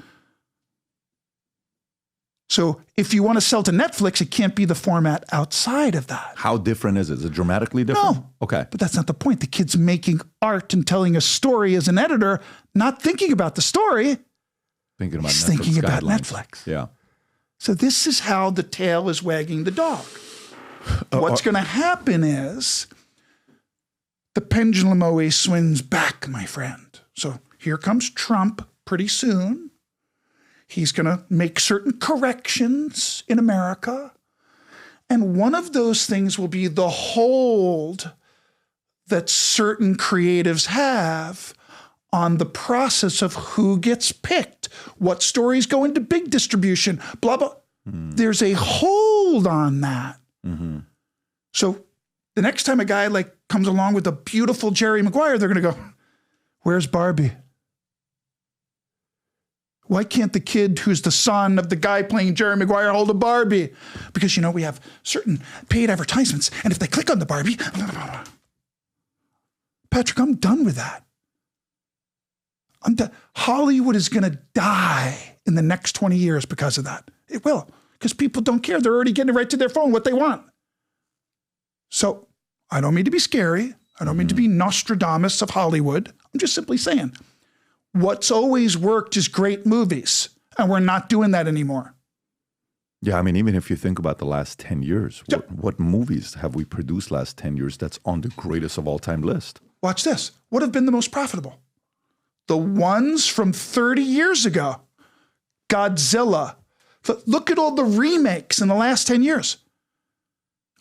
So if you want to sell to Netflix, it can't be the format outside of that. How different is it? Is it dramatically different? No. Okay. But that's not the point. The kid's making art and telling a story as an editor, not thinking about the story. Thinking about He's Netflix thinking about guidelines. Netflix. Yeah. So this is how the tail is wagging the dog. What's going to happen is the pendulum always swings back, my friend. So here comes Trump pretty soon. He's going to make certain corrections in America. And one of those things will be the hold that certain creatives have on the process of who gets picked, what stories go into big distribution, blah, blah. There's a hold on that. So the next time a guy comes along with a beautiful Jerry Maguire, they're going to go, "Where's Barbie? Why can't the kid who's the son of the guy playing Jerry Maguire hold a Barbie? Because, we have certain paid advertisements, and if they click on the Barbie, Patrick, I'm done with that. I'm done. Hollywood is going to die in the next 20 years because of that. It will, because people don't care. They're already getting right to their phone what they want. So I don't mean to be scary. I don't mean to be Nostradamus of Hollywood. I'm just simply saying, what's always worked is great movies, and we're not doing that anymore. Yeah, I mean, even if you think about the last 10 years, what movies have we produced last 10 years that's on the greatest of all time list? Watch this. What have been the most profitable? The ones from 30 years ago. Godzilla. Look at all the remakes in the last 10 years.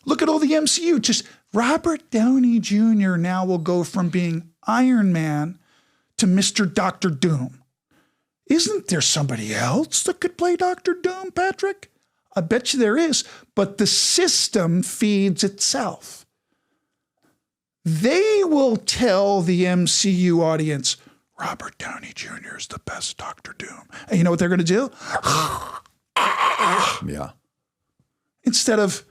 Look at all the MCU. Just Robert Downey Jr. now will go from being Iron Man to Mr. Dr. Doom. Isn't there somebody else that could play Dr. Doom, Patrick? I bet you there is, but the system feeds itself. They will tell the MCU audience, Robert Downey Jr. is the best Dr. Doom. And you know what they're going to do? Yeah. Instead of,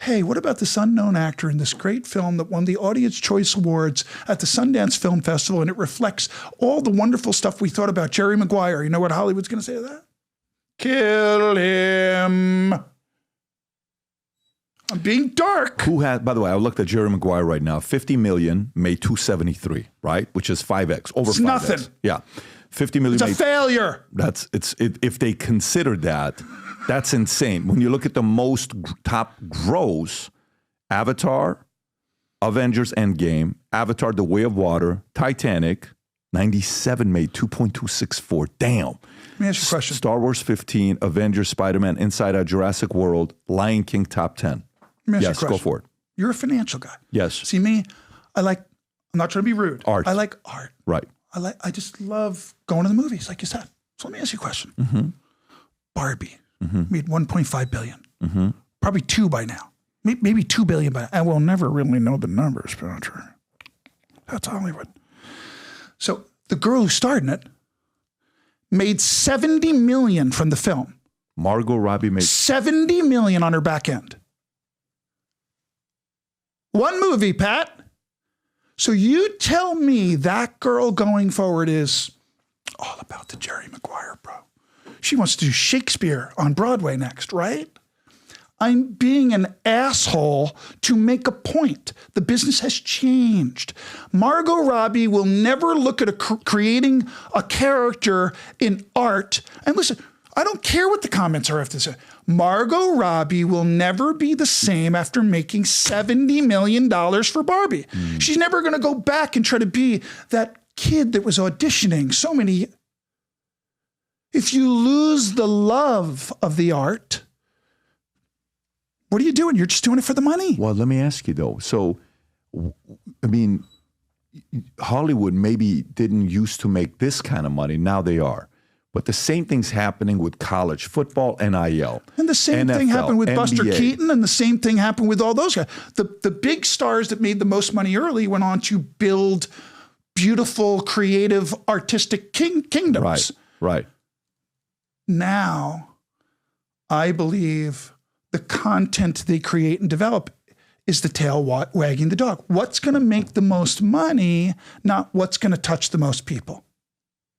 hey, what about this unknown actor in this great film that won the Audience Choice Awards at the Sundance Film Festival, and it reflects all the wonderful stuff we thought about Jerry Maguire. You know what Hollywood's going to say to that? Kill him. I'm being dark. Who had, by the way, I looked at Jerry Maguire right now. 50 million made 273, right? Which is 5x, over 5x. Nothing. Yeah. 50 million. It's a failure. If they considered that, that's insane. When you look at the most top gross, Avatar, Avengers Endgame, Avatar The Way of Water, Titanic, 97 made 2.264. Damn. Let me ask you a question. Star Wars 15, Avengers, Spider-Man, Inside Out, Jurassic World, Lion King top 10. Yes, go for it. You're a financial guy. Yes. See me, I'm not trying to be rude. Art. I like art. Right. I just love going to the movies, like you said. So let me ask you a question. Barbie made 1.5 billion. Probably 2 by now. Maybe 2 billion by now. And we'll never really know the numbers, Patrick. That's Hollywood. So the girl who starred in it made 70 million from the film. Margot Robbie made 70 million on her back end. One movie, Pat. So you tell me that girl going forward is all about the Jerry Maguire, bro. She wants to do Shakespeare on Broadway next, right? I'm being an asshole to make a point. The business has changed. Margot Robbie will never look at creating a character in art. And listen, I don't care what the comments are after this. Margot Robbie will never be the same after making $70 million for Barbie. She's never going to go back and try to be that kid that was auditioning so many. If you lose the love of the art, what are you doing? You're just doing it for the money. Well, let me ask you, though. So, I mean, Hollywood maybe didn't used to make this kind of money. Now they are. But the same thing's happening with college football, NIL. And the same NFL, thing happened with NBA. Buster Keaton, and the same thing happened with all those guys. The big stars that made the most money early went on to build beautiful, creative, artistic kingdoms. Right. Now, I believe the content they create and develop is the tail wagging the dog. What's going to make the most money, not what's going to touch the most people.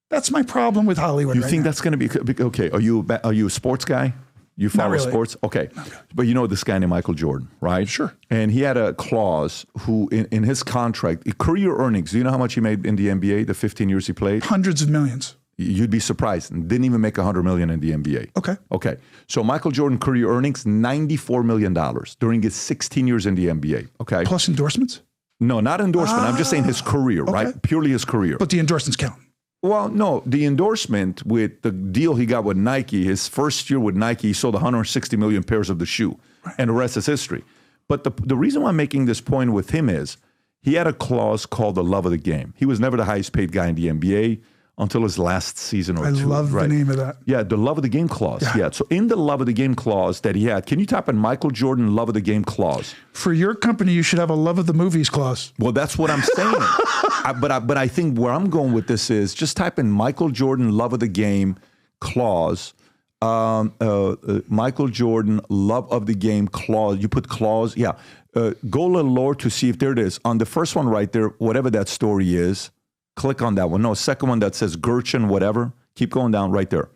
That's my problem with Hollywood. You think that's going to be okay? Are you a sports guy? You follow sports? Okay. But you know this guy named Michael Jordan, right? Sure. And he had a clause who in his contract, career earnings, do you know how much he made in the NBA, the 15 years he played? Hundreds of millions. You'd be surprised. Didn't even make $100 million in the NBA. Okay. So Michael Jordan career earnings, $94 million during his 16 years in the NBA. Okay. Plus endorsements? No, not endorsement. I'm just saying his career, right? Purely his career. But the endorsements count. Well, no, the endorsement with the deal he got with Nike, his first year with Nike, he sold 160 million pairs of the shoe, and the rest is history. But the reason why I'm making this point with him is he had a clause called the love of the game. He was never the highest paid guy in the NBA until his last season or two. I love the name of that. Yeah, the love of the game clause. Yeah. So in the love of the game clause that he had, can you type in Michael Jordan love of the game clause? For your company, you should have a love of the movies clause. Well, that's what I'm saying. But I think where I'm going with this is just type in Michael Jordan love of the game clause. Michael Jordan, love of the game clause. You put clause, yeah. Go a little lower to see if there it is. On the first one right there, whatever that story is, click on that one. No, second one that says Gertchen, whatever. Keep going down right there.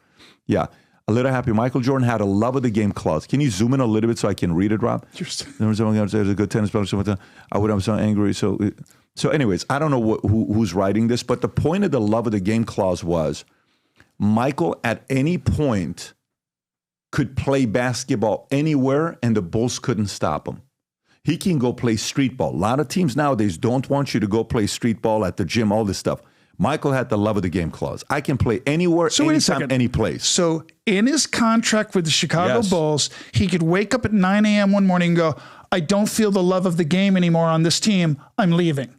Yeah. A little happy. Michael Jordan had a love of the game clause. Can you zoom in a little bit so I can read it, Rob? There's a good tennis player. I would have so angry. So anyways, I don't know who's writing this, but the point of the love of the game clause was Michael at any point could play basketball anywhere and the Bulls couldn't stop him. He can go play street ball. A lot of teams nowadays don't want you to go play street ball at the gym, all this stuff. Michael had the love of the game clause. I can play anywhere, anytime, any place. So in his contract with the Chicago Bulls, he could wake up at 9 a.m. one morning and go, I don't feel the love of the game anymore on this team. I'm leaving.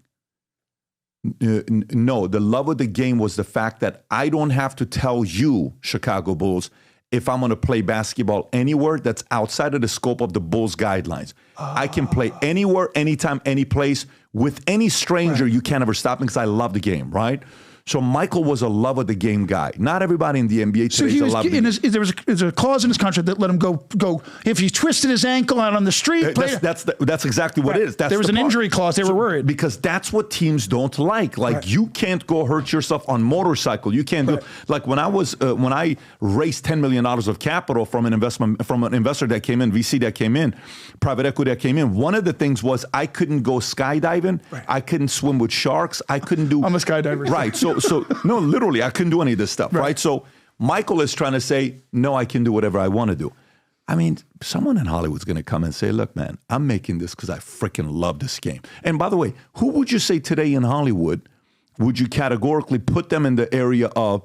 No, the love of the game was the fact that I don't have to tell you, Chicago Bulls, if I'm going to play basketball anywhere that's outside of the scope of the Bulls guidelines. I can play anywhere, anytime, any place with any stranger. Right. You can't ever stop me because I love the game, right? So Michael was a love of the game guy. Not everybody in the NBA today is a love of the game. There was a clause in his contract that let him go. If he twisted his ankle out on the street. That's exactly what it is. There was an injury clause. They were worried. Because that's what teams don't like. You can't go hurt yourself on motorcycle. You can't do like when I raised $10 million of capital from an investor that came in, VC that came in, private equity that came in. One of the things was I couldn't go skydiving. Right. I couldn't swim with sharks. I couldn't do. I'm a skydiver. Right. So no, literally, I couldn't do any of this stuff, right? So Michael is trying to say, no, I can do whatever I want to do. I mean, someone in Hollywood's going to come and say, look, man, I'm making this because I freaking love this game. And by the way, who would you say today in Hollywood would you categorically put them in the area of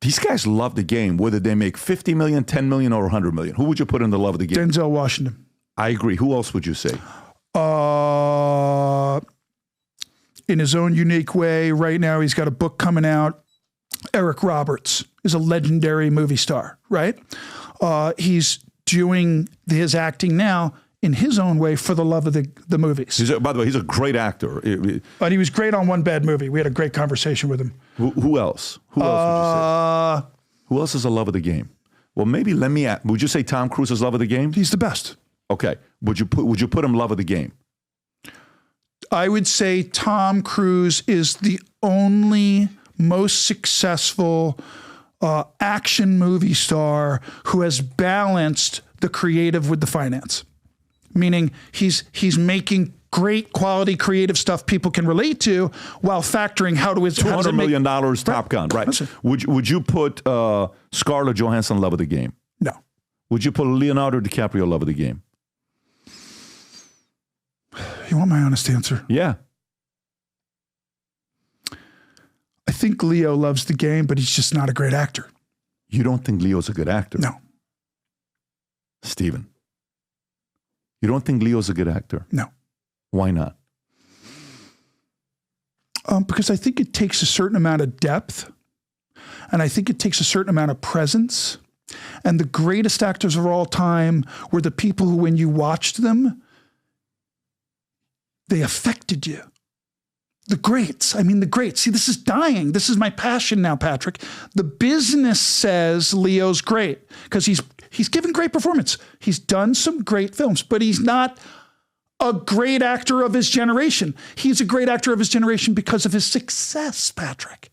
these guys love the game, whether they make 50 million, 10 million, or 100 million? Who would you put in the love of the game? Denzel Washington. I agree. Who else would you say? In his own unique way, right now he's got a book coming out. Eric Roberts is a legendary movie star, right? He's doing his acting now in his own way for the love of the movies. By the way, he's a great actor. But he was great on One Bad Movie. We had a great conversation with him. Who else? Who else would you say? Who else is a love of the game? Well, maybe let me ask. Would you say Tom Cruise is love of the game? He's the best. Okay. Would you put him love of the game? I would say Tom Cruise is the only most successful action movie star who has balanced the creative with the finance. Meaning he's making great quality creative stuff people can relate to while factoring how to $200 million Top Gun, right? Would you put Scarlett Johansson love of the game? No. Would you put Leonardo DiCaprio love of the game? You want my honest answer? Yeah. I think Leo loves the game, but he's just not a great actor. You don't think Leo's a good actor? No. Stephen, you don't think Leo's a good actor? No. Why not? Because I think it takes a certain amount of depth, and I think it takes a certain amount of presence. And the greatest actors of all time were the people who, when you watched them, they affected you. The greats. I mean, the greats. See, this is dying. This is my passion now, Patrick. The business says Leo's great because he's given great performance. He's done some great films, but he's not a great actor of his generation. He's a great actor of his generation because of his success, Patrick.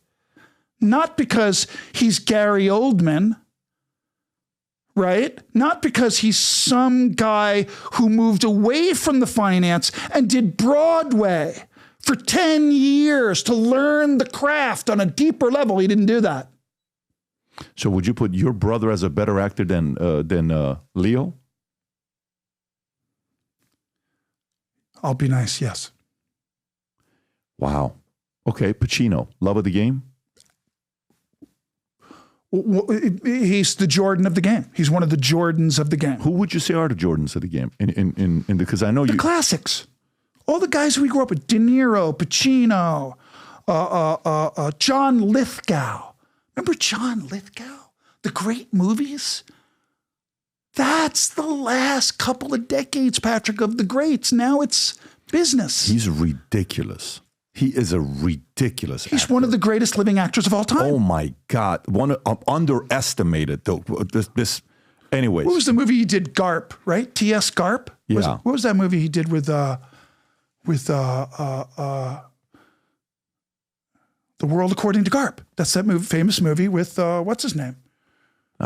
Not because he's Gary Oldman, right? Not because he's some guy who moved away from the finance and did Broadway for 10 years to learn the craft on a deeper level. He didn't do that. So would you put your brother as a better actor than Leo? I'll be nice, yes. Wow. Okay, Pacino, love of the game? He's the Jordan of the game. He's one of the Jordans of the game. Who would you say are the Jordans of the game? Because I know the classics. All the guys we grew up with: De Niro, Pacino, John Lithgow. Remember John Lithgow? The great movies. That's the last couple of decades, Patrick, of the greats. Now it's business. He's ridiculous. He is a ridiculous He's actor. one of the greatest living actors of all time. Oh my God. One underestimated though. Anyways. What was the movie he did? Garp, right? T.S. Garp? Yeah. What was that movie he did with The World According to Garp? That's that famous movie with, what's his name?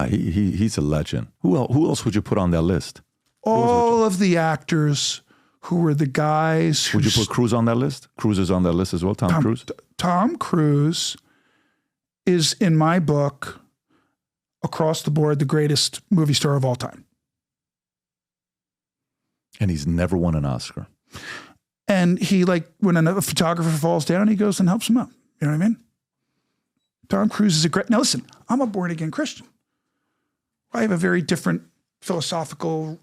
He's a legend. Who else would you put on that list? All of the actors who were the guys who... Would you put Cruise on that list? Cruise is on that list as well, Tom Cruise? Tom Cruise is, in my book, across the board, the greatest movie star of all time. And he's never won an Oscar. And he, like, when a photographer falls down, he goes and helps him up. You know what I mean? Tom Cruise is a great... Now, listen, I'm a born-again Christian. I have a very different philosophical,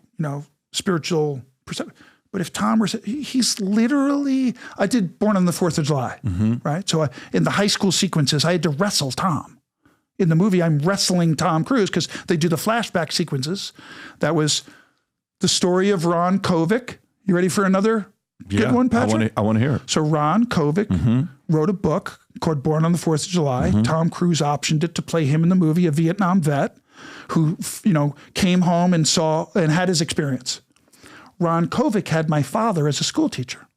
spiritual perception. But if Tom were... He's literally... I did Born on the 4th of July, right? So in the high school sequences, I had to wrestle Tom. In the movie, I'm wrestling Tom Cruise because they do the flashback sequences. That was the story of Ron Kovic. You ready for another good one, Patrick? I want to hear it. So Ron Kovic wrote a book called Born on the 4th of July. Tom Cruise optioned it to play him in the movie, a Vietnam vet who, came home and saw and had his experience. Ron Kovic had my father as a school teacher.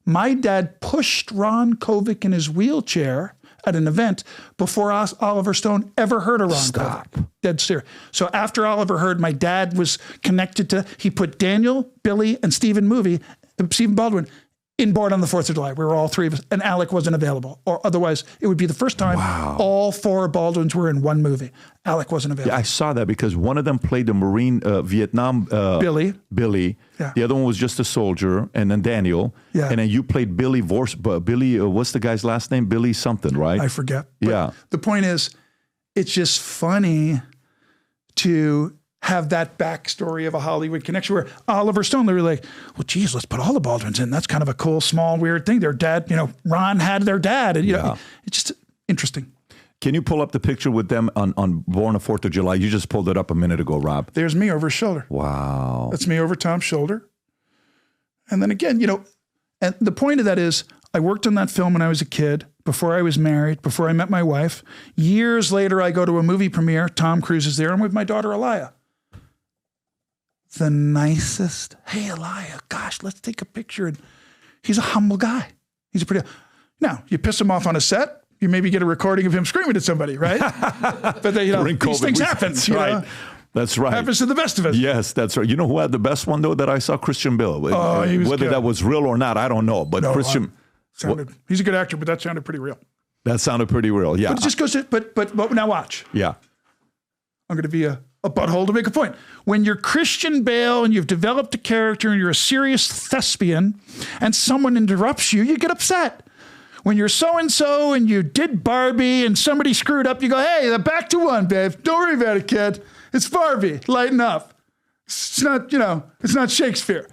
My dad pushed Ron Kovic in his wheelchair at an event before Oliver Stone ever heard of Ron Kovic. Dead serious. So after Oliver heard, my dad was connected to, he put Daniel, Billy, and Stephen Baldwin in Born on the 4th of July. We were all three of us, and Alec wasn't available. Or otherwise, it would be the first time all four Baldwins were in one movie. Alec wasn't available. Yeah, I saw that because one of them played the Marine Vietnam... Billy. Yeah. The other one was just a soldier, and then Daniel. Yeah. And then you played Billy Billy, what's the guy's last name? Billy something, right? I forget. But yeah. The point is, it's just funny to have that backstory of a Hollywood connection where Oliver Stone, they were like, well, geez, let's put all the Baldwins in. That's kind of a cool, small, weird thing. Their dad, Ron had their dad. And, it's just interesting. Can you pull up the picture with them on Born on the 4th of July? You just pulled it up a minute ago, Rob. There's me over his shoulder. Wow. That's me over Tom's shoulder. And then again, and the point of that is I worked on that film when I was a kid, before I was married, before I met my wife. Years later, I go to a movie premiere. Tom Cruise is there. I'm with my daughter, Aliyah. The nicest. Hey, Aliyah, gosh, let's take a picture. And he's a humble guy. He's a pretty... Now, you piss him off on a set, you maybe get a recording of him screaming at somebody, right? But these things happen. Right. That's right. Happens to the best of us. Yes, that's right. You know who had the best one, though, that I saw? Christian Bale. He was Whether good. that was real or not, I don't know. But Christian... He's a good actor, but that sounded pretty real. That sounded pretty real, yeah. But it just goes to... But now watch. Yeah. I'm going to be a butthole to make a point. When you're Christian Bale and you've developed a character and you're a serious thespian and someone interrupts you, you get upset. When you're so-and-so and you did Barbie and somebody screwed up, you go, hey, back to one, babe. Don't worry about it, kid. It's Barbie. Lighten up. It's not, it's not Shakespeare.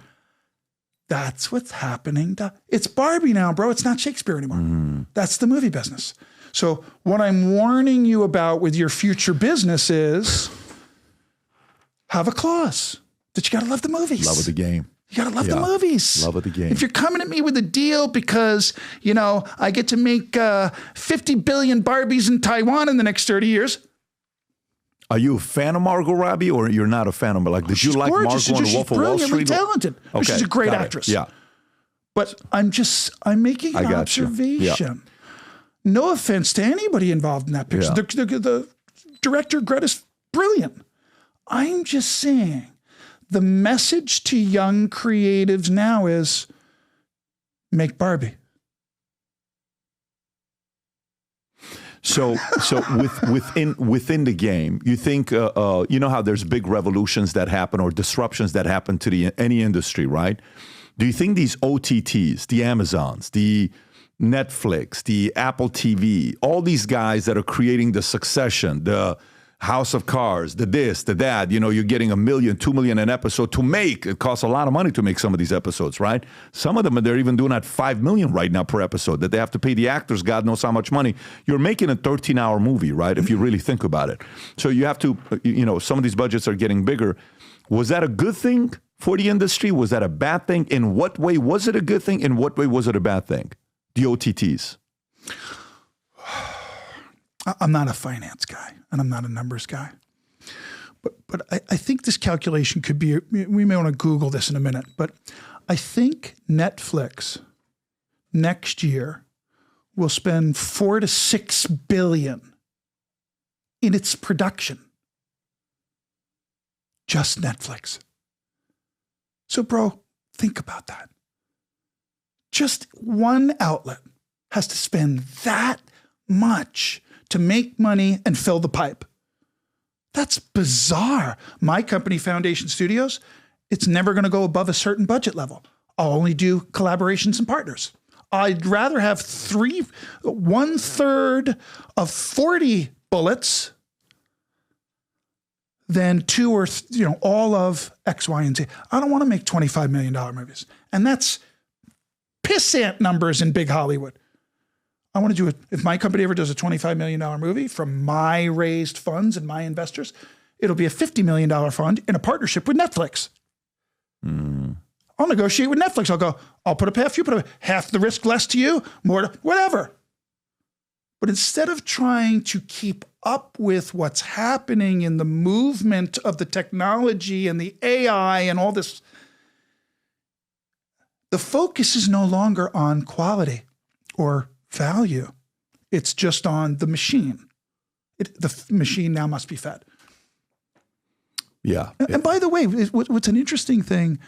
That's what's happening. It's Barbie now, bro. It's not Shakespeare anymore. That's the movie business. So what I'm warning you about with your future business is have a clause that you got to love the movies. Love of the game. You got to love the movies. Love of the game. If you're coming at me with a deal because, I get to make 50 billion Barbies in Taiwan in the next 30 years. Are you a fan of Margot Robbie or you're not a fan of her? Like, did you like gorgeous. Margot on Wolf of Wall Street? She's brilliantly talented. Okay, she's a great actress. Yeah. But I'm making an observation. Yeah. No offense to anybody involved in that picture. Yeah. The director, Greta's brilliant. I'm just saying the message to young creatives now is make Barbie. So within the game, you think you know how there's big revolutions that happen or disruptions that happen to any industry, right? Do you think these OTTs, the Amazons, the Netflix, the Apple TV, all these guys that are creating the Succession, the House of Cards, the this, the that, you're getting $1 million, $2 million an episode to make. It costs a lot of money to make some of these episodes, right? Some of them, they're even doing at $5 million right now per episode that they have to pay the actors God knows how much money. You're making a 13-hour movie, right? If you really think about it. So you have to, some of these budgets are getting bigger. Was that a good thing for the industry? Was that a bad thing? In what way was it a good thing? In what way was it a bad thing? The OTTs. I'm not a finance guy and I'm not a numbers guy. But I think this calculation could be, we may want to Google this in a minute, but I think Netflix next year will spend $4 to $6 billion in its production. Just Netflix. So, bro, think about that. Just one outlet has to spend that much to make money and fill the pipe. That's bizarre. My company, Foundation Studios, it's never going to go above a certain budget level. I'll only do collaborations and partners. I'd rather have 1/3 of 40 bullets than 2 or all of X, Y, and Z. I don't want to make $25 million movies. And that's pissant numbers in big Hollywood. I want to do it. If my company ever does a $25 million movie from my raised funds and my investors, it'll be a $50 million fund in a partnership with Netflix. I'll negotiate with Netflix. I'll put up half, you put up half the risk, less to you, more to whatever. But instead of trying to keep up with what's happening in the movement of the technology and the AI and all this, the focus is no longer on quality or value. It's just on the machine. The machine now must be fed. Yeah. And by the way, what's an interesting thing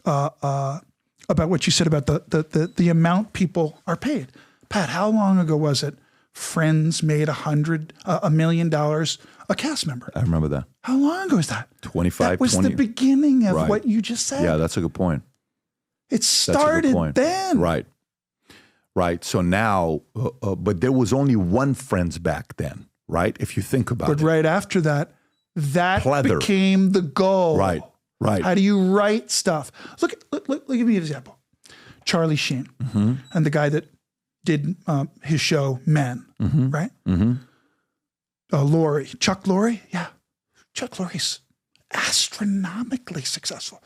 about what you said about the amount people are paid. Pat, how long ago was it Friends made $1 million a cast member? I remember that. How long ago was that? 25, That was 20. the beginning of Right. what you just said. Yeah, that's a good point. It started then. Right. Right. So now, but there was only one Friends back then, right? If you think about it. But right after that, Pleather. became the goal. Right. Right. How do you write stuff? Look, give me an example. Charlie Sheen and the guy that did his show Men, right? Laurie, Chuck Lorre. Yeah. Chuck Lorre's astronomically successful.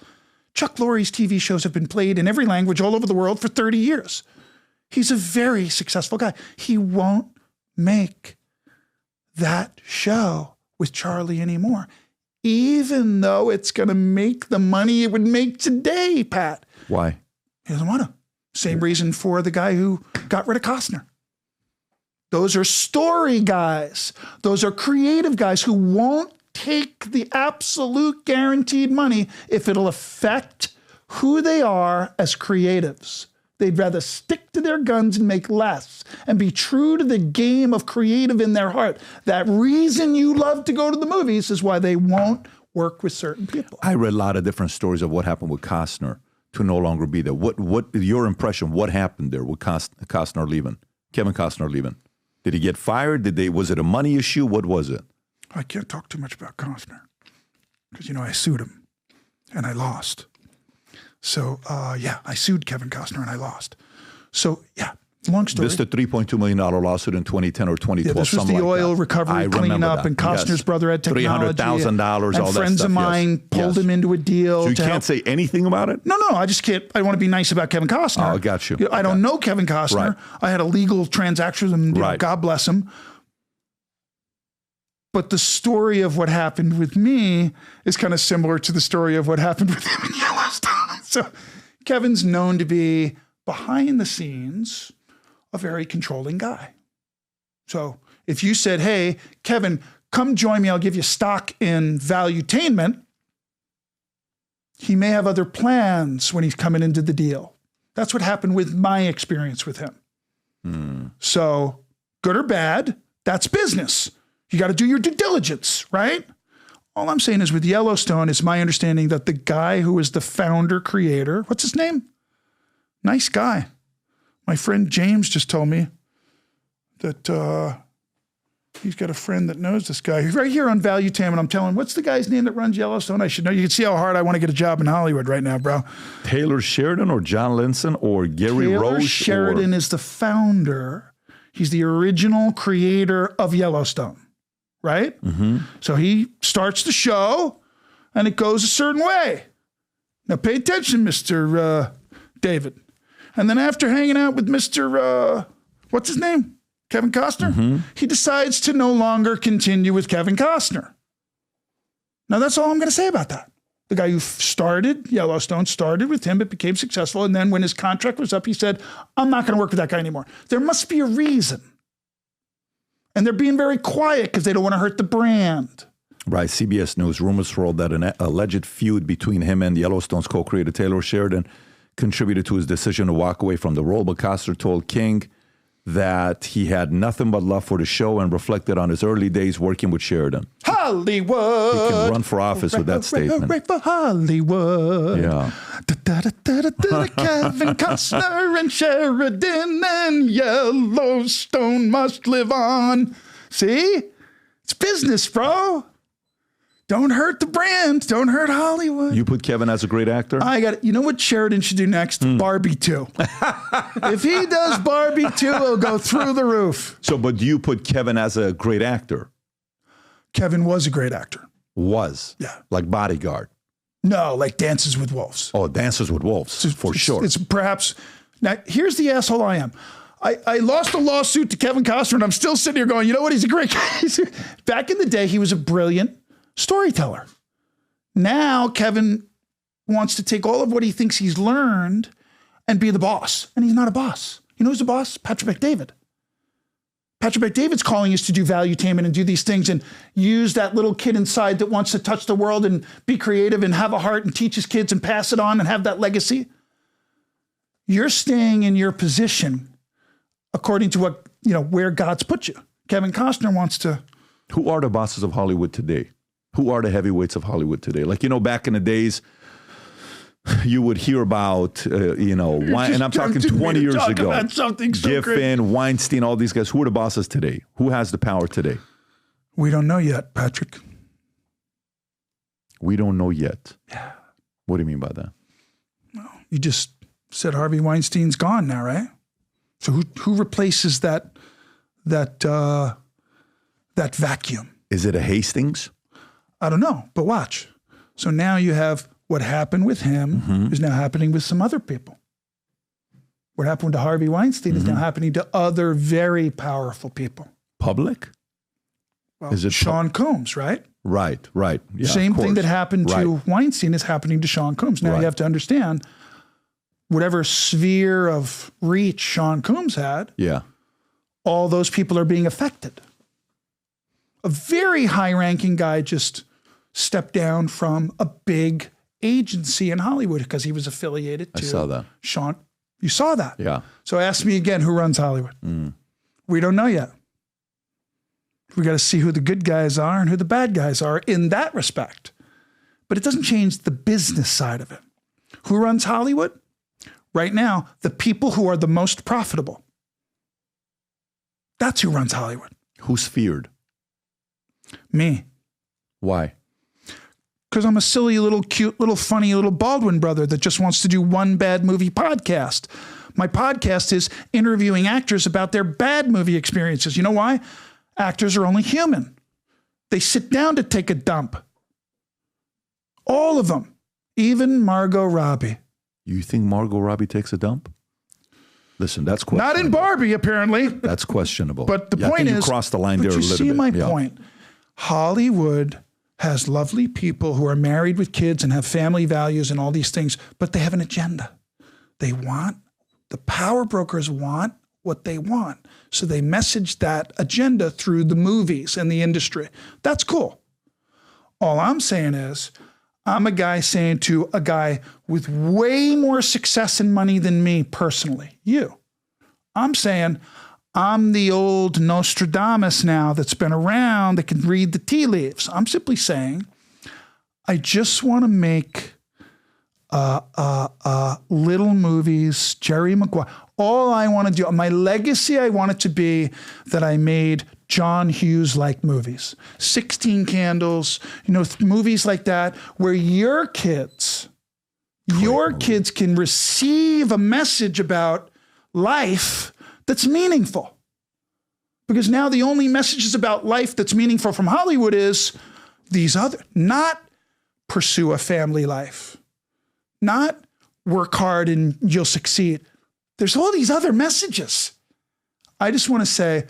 Chuck Lorre's TV shows have been played in every language all over the world for 30 years. He's a very successful guy. He won't make that show with Charlie anymore, even though it's going to make the money it would make today, Pat. Why? He doesn't want to. Same reason for the guy who got rid of Costner. Those are story guys. Those are creative guys who won't take the absolute guaranteed money if it'll affect who they are as creatives. They'd rather stick to their guns and make less and be true to the game of creative in their heart. That reason you love to go to the movies is why they won't work with certain people. I read a lot of different stories of what happened with Costner to no longer be there. What your impression? What happened there with Costner leaving? Kevin Costner leaving? Did he get fired? Was it a money issue? What was it? I can't talk too much about Costner because, I sued him and I lost. So, I sued Kevin Costner and I lost. So, long story. This is the $3.2 million lawsuit in 2010 or 2012. Yeah, this was the oil recovery cleanup, and Costner's brother had technology. $300,000, all that stuff. Friends of mine pulled him into a deal. So you can't say anything about it? No, I just can't. I want to be nice about Kevin Costner. Oh, I got you. I don't know Kevin Costner. Right. I had a legal transaction with him. Right. God bless him. But the story of what happened with me is kind of similar to the story of what happened with him in Yellowstone. So Kevin's known to be behind the scenes a very controlling guy. So if you said, hey, Kevin, come join me, I'll give you stock in Valuetainment, he may have other plans when he's coming into the deal. That's what happened with my experience with him. So good or bad, that's business. You got to do your due diligence, right? All I'm saying is with Yellowstone, it's my understanding that the guy who is the founder, creator, what's his name? Nice guy. My friend James just told me that he's got a friend that knows this guy. He's right here on Valuetainment. I'm telling him, what's the guy's name that runs Yellowstone? I should know. You can see how hard I want to get a job in Hollywood right now, bro. Taylor Sheridan or John Linson or Gary Roche? Taylor Sheridan is the founder. He's the original creator of Yellowstone. Right? So he starts the show and it goes a certain way. Now pay attention, Mr. David. And then after hanging out with Mr. What's his name? Kevin Costner? He decides to no longer continue with Kevin Costner. Now that's all I'm going to say about that. The guy who started Yellowstone started with him. It became successful. And then when his contract was up, he said, I'm not going to work with that guy anymore. There must be a reason. And they're being very quiet because they don't want to hurt the brand. Right. CBS News rumors swirled that an alleged feud between him and Yellowstone's co-creator Taylor Sheridan contributed to his decision to walk away from the role. But Costner told King that he had nothing but love for the show and reflected on his early days working with Sheridan. Hollywood. He can run for office with that statement. Hooray for Hollywood. Yeah. Kevin Costner and Sheridan and Yellowstone must live on. See? It's business, bro. Don't hurt the brand. Don't hurt Hollywood. You put Kevin as a great actor? I got it. You know what Sheridan should do next? Barbie 2. If he does Barbie 2, it'll go through the roof. So, but do you put Kevin as a great actor? Kevin was a great actor. Was? Yeah. Like Bodyguard? No, like Dances with Wolves. Oh, Dances with Wolves, for sure. It's perhaps... Now, here's the asshole I am. I lost a lawsuit to Kevin Costner, and I'm still sitting here going, you know what? He's a great guy. Back in the day, he was a brilliant storyteller. Now Kevin wants to take all of what he thinks he's learned and be the boss. And he's not a boss. You know who's the boss? Patrick McDavid. Patrick McDavid's calling is to do valuetainment and do these things and use that little kid inside that wants to touch the world and be creative and have a heart and teach his kids and pass it on and have that legacy. You're staying in your position according to what, you know, where God's put you. Kevin Costner wants to. Who are the bosses of Hollywood today? Who are the heavyweights of Hollywood today? Like, you know, back in the days, you would hear about, and I'm talking 20 years ago. Giffen, Weinstein, all these guys. Who are the bosses today? Who has the power today? We don't know yet, Patrick. We don't know yet. Yeah. What do you mean by that? Well, you just said Harvey Weinstein's gone now, right? So who replaces that vacuum? Is it a Hastings? I don't know, but watch. So now you have what happened with him is now happening with some other people. What happened to Harvey Weinstein is now happening to other very powerful people. Public? Well, is it Sean Combs, right? Right. Yeah, same thing that happened to Weinstein is happening to Sean Combs. Now you have to understand, whatever sphere of reach Sean Combs had, all those people are being affected. A very high-ranking guy just stepped down from a big agency in Hollywood because he was affiliated to Sean. You saw that? Yeah. So ask me again, who runs Hollywood? We don't know yet. We got to see who the good guys are and who the bad guys are in that respect. But it doesn't change the business side of it. Who runs Hollywood? Right now, the people who are the most profitable. That's who runs Hollywood. Who's feared? Me. Why? Because I'm a silly, little, cute, little, funny, little Baldwin brother that just wants to do one bad movie podcast. My podcast is interviewing actors about their bad movie experiences. You know why? Actors are only human. They sit down to take a dump. All of them. Even Margot Robbie. You think Margot Robbie takes a dump? Listen, that's questionable. Not in Barbie, apparently. That's questionable. But the point is, you crossed the line there a little bit. You see my point. Hollywood has lovely people who are married with kids and have family values and all these things, but they have an agenda. The power brokers want what they want. So they message that agenda through the movies and the industry. That's cool. All I'm saying is, I'm a guy saying to a guy with way more success and money than me personally, I'm saying, I'm the old Nostradamus now that's been around that can read the tea leaves. I'm simply saying, I just want to make little movies, Jerry Maguire. All I want to do, my legacy, I want it to be that I made John Hughes-like movies. 16 Candles, movies like that, where your kids can receive a message about life that's meaningful. Because now the only messages about life that's meaningful from Hollywood is these other, not pursue a family life, not work hard and you'll succeed. There's all these other messages. I just want to say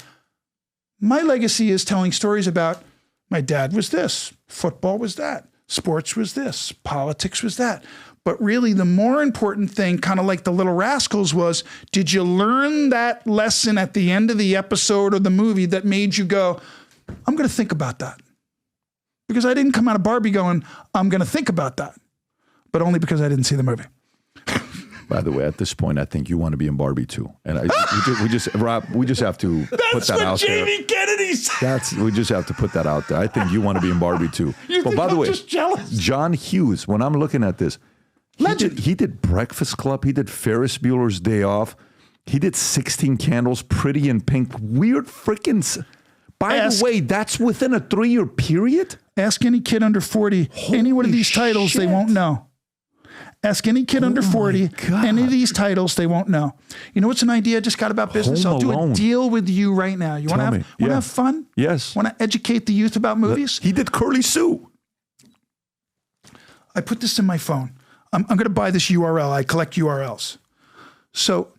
my legacy is telling stories about my dad was this, football was that, sports was this, politics was that. But really the more important thing, kind of like the Little Rascals, was, did you learn that lesson at the end of the episode or the movie that made you go, I'm going to think about that? Because I didn't come out of Barbie going, I'm going to think about that, but only because I didn't see the movie. By the way, at this point, I think you want to be in Barbie too. And we just have to put that out there. That's what Jamie Kennedy said. We just have to put that out there. I think you want to be in Barbie too. But by the way, just jealous. John Hughes, when I'm looking at this, legend. He did Breakfast Club. He did Ferris Bueller's Day Off. He did 16 Candles, Pretty in Pink. Weird freaking. By the way, that's within a 3-year period? Ask any kid under 40, any one of these titles, they won't know. Ask any kid under 40, any of these titles, they won't know. You know what's an idea I just got about business? I'll do a deal with you right now. You want to have fun? Yes. Want to educate the youth about movies? He did Curly Sue. I put this in my phone. I'm going to buy this URL. I collect URLs. So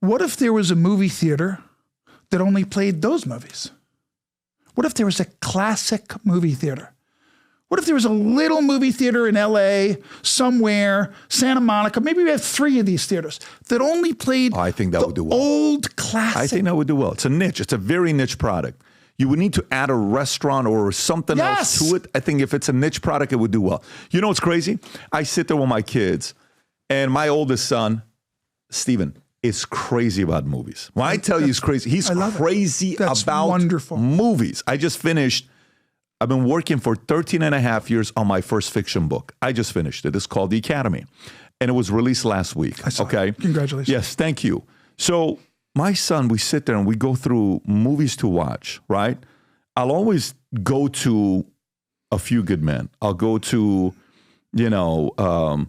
what if there was a movie theater that only played those movies? What if there was a classic movie theater? What if there was a little movie theater in LA, somewhere, Santa Monica? Maybe we have 3 of these theaters that only played I think that would do well. Old classic. I think that would do well. It's a niche. It's a very niche product. You would need to add a restaurant or something else to it. I think if it's a niche product, it would do well. You know what's crazy? I sit there with my kids, and my oldest son, Stephen, is crazy about movies. When I tell you he's crazy, he's crazy about movies. I just finished. I've been working for 13 and a half years on my first fiction book. I just finished it. It's called The Academy. And it was released last week. I saw it. Congratulations. Yes, thank you. So my son, we sit there and we go through movies to watch, right? I'll always go to A Few Good Men. I'll go to, A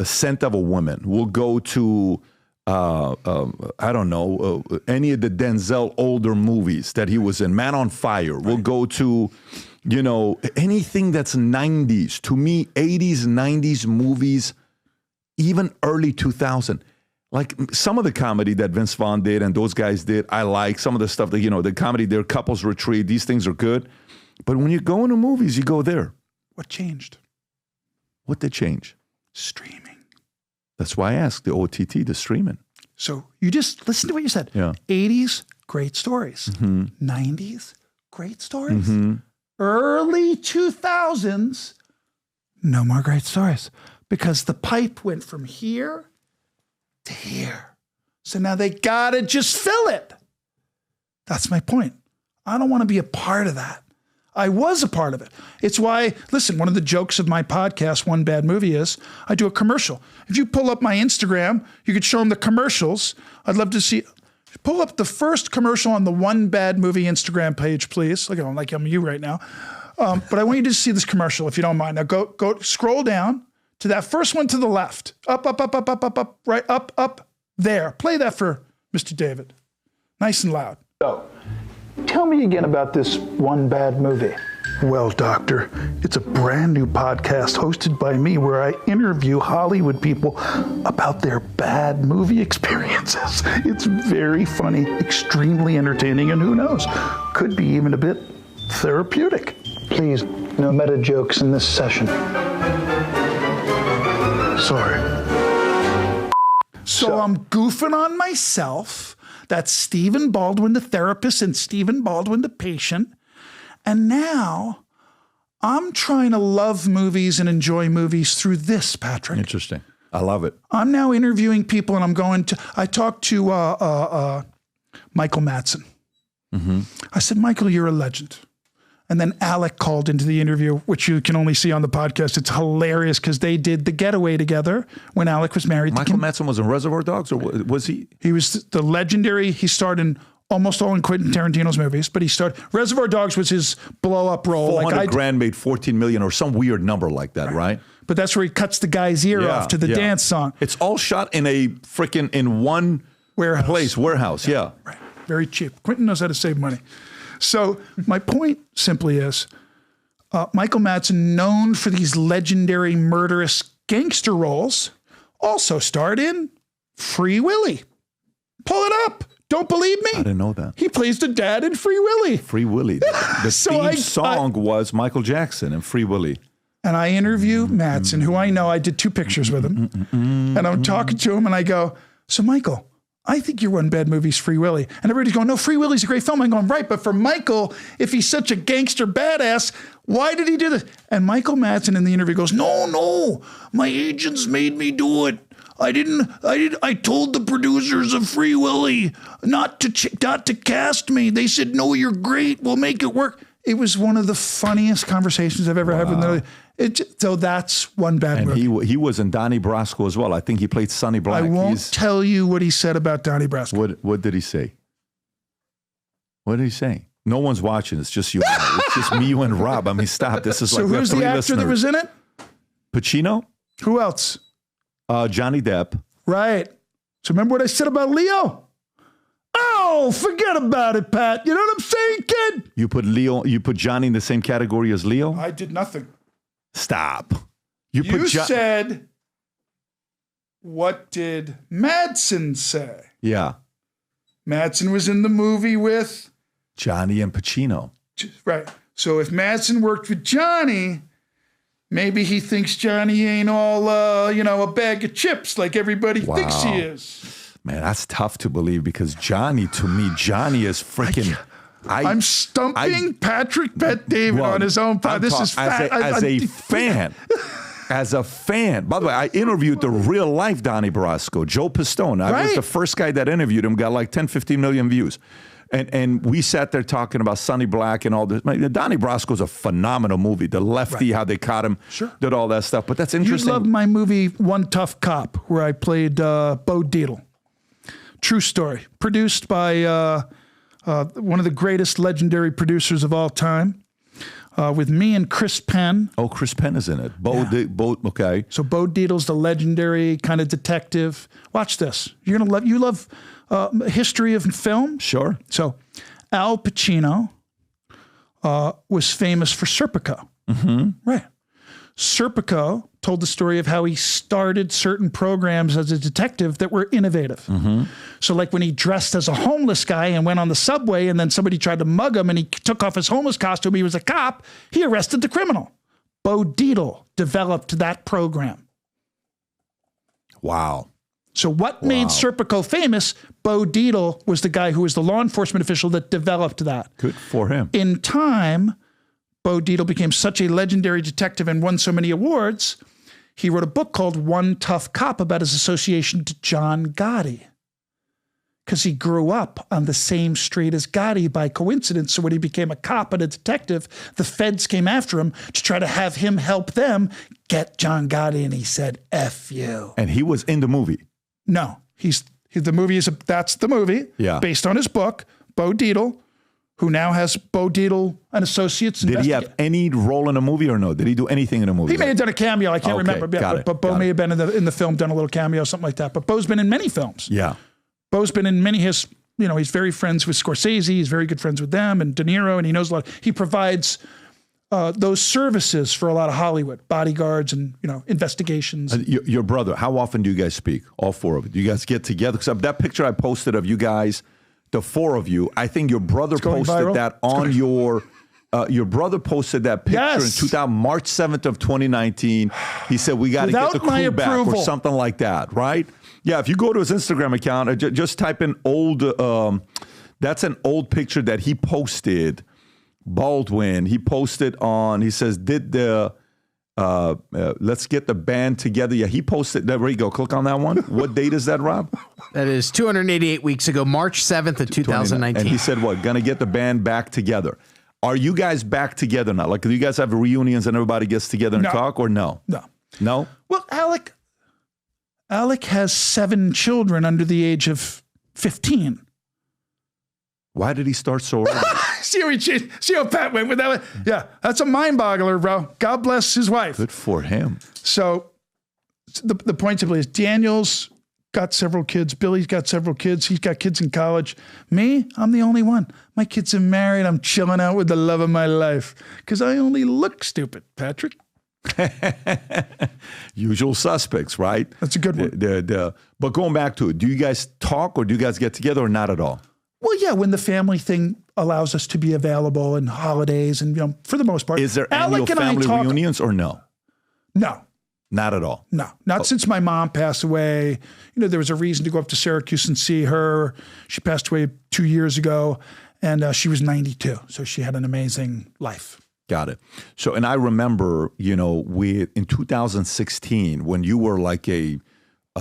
Scent of a Woman. We'll go to, I don't know, any of the Denzel older movies that he was in. Man on Fire. Right. We'll go to, anything that's 90s. To me, 80s, 90s movies, even early 2000. Like some of the comedy that Vince Vaughn did and those guys did, I like. Some of the stuff that, the comedy, their Couples Retreat, these things are good. But when you go into movies, you go there. What changed? What did change? Streaming. That's why I asked the OTT, the streaming. So you just listen to what you said. Yeah. 80s, great stories. 90s, great stories. Early 2000s, no more great stories. Because the pipe went from here to here. So now they got to just fill it. That's my point. I don't want to be a part of that. I was a part of it. It's why, listen, one of the jokes of my podcast, One Bad Movie, is I do a commercial. If you pull up my Instagram, you could show them the commercials. I'd love to see. Pull up the first commercial on the One Bad Movie Instagram page, please. Look at them like I'm you right now. But I want you to see this commercial, if you don't mind. Now go scroll down to that first one to the left. Up, right, up, there. Play that for Mr. David. Nice and loud. So, tell me again about this One Bad Movie. Well, Doctor, it's a brand new podcast hosted by me where I interview Hollywood people about their bad movie experiences. It's very funny, extremely entertaining, and who knows, could be even a bit therapeutic. Please, no meta jokes in this session. Sorry. So I'm goofing on myself. That's Stephen Baldwin, the therapist, and Stephen Baldwin, the patient. And now I'm trying to love movies and enjoy movies through this, Patrick. Interesting. I love it. I'm now interviewing people, and I talked to Michael Madsen. I said, Michael, you're a legend. And then Alec called into the interview, which you can only see on the podcast. It's hilarious because they did The Getaway together when Alec was married. Michael Madsen was in Reservoir Dogs, or was he? He was the legendary. He starred in almost all in Quentin Tarantino's movies, but he started. Reservoir Dogs was his blow-up role. 400 grand made 14 million or some weird number like that, right? But that's where he cuts the guy's ear off to the dance song. It's all shot in a freaking in one warehouse. Yeah. Right. Very cheap. Quentin knows how to save money. So my point simply is, Michael Madsen, known for these legendary murderous gangster roles, also starred in Free Willy. Pull it up. Don't believe me? I didn't know that. He plays the dad in Free Willy. Free Willy. The theme song was Michael Jackson and Free Willy. And I interview Madsen, who I know. I did 2 pictures with him. And I'm talking to him and I go, so Michael, I think your one bad movie's Free Willy. And everybody's going, no, Free Willy's a great film. I'm going, right, but for Michael, if he's such a gangster badass, why did he do this? And Michael Madsen in the interview goes, no, my agents made me do it. I told the producers of Free Willy not to cast me. They said, no, you're great. We'll make it work. It was one of the funniest conversations I've ever had with them. So that's one bad movie. And he was in Donnie Brasco as well. I think he played Sonny Black. I won't tell you what he said about Donnie Brasco. What did he say? What did he say? No one's watching. It's just you. It's just me, you, and Rob. I mean, stop. This is so like who's the actor listeners. that was in it? Pacino? Who else? Johnny Depp. Right. So remember what I said about Leo? Oh, forget about it, Pat. You know what I'm saying, kid? You put Johnny in the same category as Leo? I did nothing. Stop. You said, what did Madsen say? Yeah. Madsen was in the movie with? Johnny and Pacino. Right. So if Madsen worked with Johnny, maybe he thinks Johnny ain't all, a bag of chips like everybody thinks he is. Man, that's tough to believe because Johnny is freaking... I'm stumping Patrick Bet-David on his own pod. This is fat. As a fan. By the way, I interviewed the real life Donnie Brasco, Joe Pistone. I was the first guy that interviewed him, got like 10, 15 million views. And we sat there talking about Sonny Black and all this. Donnie Brasco's a phenomenal movie. The Lefty, how they caught him, did all that stuff. But that's interesting. You love my movie One Tough Cop, where I played Bo Dietl. True story. Produced by one of the greatest legendary producers of all time, with me and Chris Penn. Oh, Chris Penn is in it. Okay. So Bo Dietl's the legendary kind of detective. Watch this. You're gonna love. You love history of film. Sure. So Al Pacino was famous for Serpico. Mm-hmm. Right. Serpico told the story of how he started certain programs as a detective that were innovative. Mm-hmm. So like when he dressed as a homeless guy and went on the subway and then somebody tried to mug him and he took off his homeless costume, he was a cop, he arrested the criminal. Bo Dietl developed that program. Wow. So what made Serpico famous? Bo Dietl was the guy who was the law enforcement official that developed that. Good for him. In time, Bo Dietl became such a legendary detective and won so many awards, he wrote a book called One Tough Cop about his association to John Gotti. Because he grew up on the same street as Gotti by coincidence. So when he became a cop and a detective, the feds came after him to try to have him help them get John Gotti. And he said, F you. And he was in the movie. No, the movie that's the movie based on his book, Bo Dietl, who now has Bo Dietl and Associates. Did he have any role in a movie or no? Did he do anything in a movie? He may have done a cameo. I can't remember. But Bo may have been in the film, done a little cameo, something like that. But Bo's been in many films. Yeah. Bo's been in many he's very friends with Scorsese. He's very good friends with them and De Niro, and he knows a lot. He provides those services for a lot of Hollywood, bodyguards and, investigations. Your brother, how often do you guys speak? All 4 of you. Do you guys get together? Because that picture I posted of you guys, the 4 of you, I think your brother posted that on your brother posted that picture in March 7th of 2019. He said, we got to get the crew back or something like that, right? Yeah, if you go to his Instagram account, just type in old, that's an old picture that he posted, Baldwin. He posted he says, let's get the band together. Yeah, he posted, there you go, click on that one. What date is that, Rob? That is 288 weeks ago, March 7th of 2019. And he said what? Gonna get the band back together. Are you guys back together now? Like, do you guys have reunions and everybody gets together and talk or no? No. No? Well, Alec has 7 children under the age of 15. Why did he start so early? See how Pat went with that one? Yeah, that's a mind boggler, bro. God bless his wife. Good for him. So the point simply is Daniel's got several kids. Billy's got several kids. He's got kids in college. Me, I'm the only one. My kids are married. I'm chilling out with the love of my life because I only look stupid, Patrick. Usual suspects, right? That's a good one. But going back to it, do you guys talk or do you guys get together or not at all? Well, yeah, when the family thing allows us to be available and holidays and, for the most part. Is there annual family reunions or no? No. Not at all? No, not since my mom passed away. There was a reason to go up to Syracuse and see her. She passed away 2 years ago, and she was 92, so she had an amazing life. Got it. So, and I remember, in 2016, when you were like a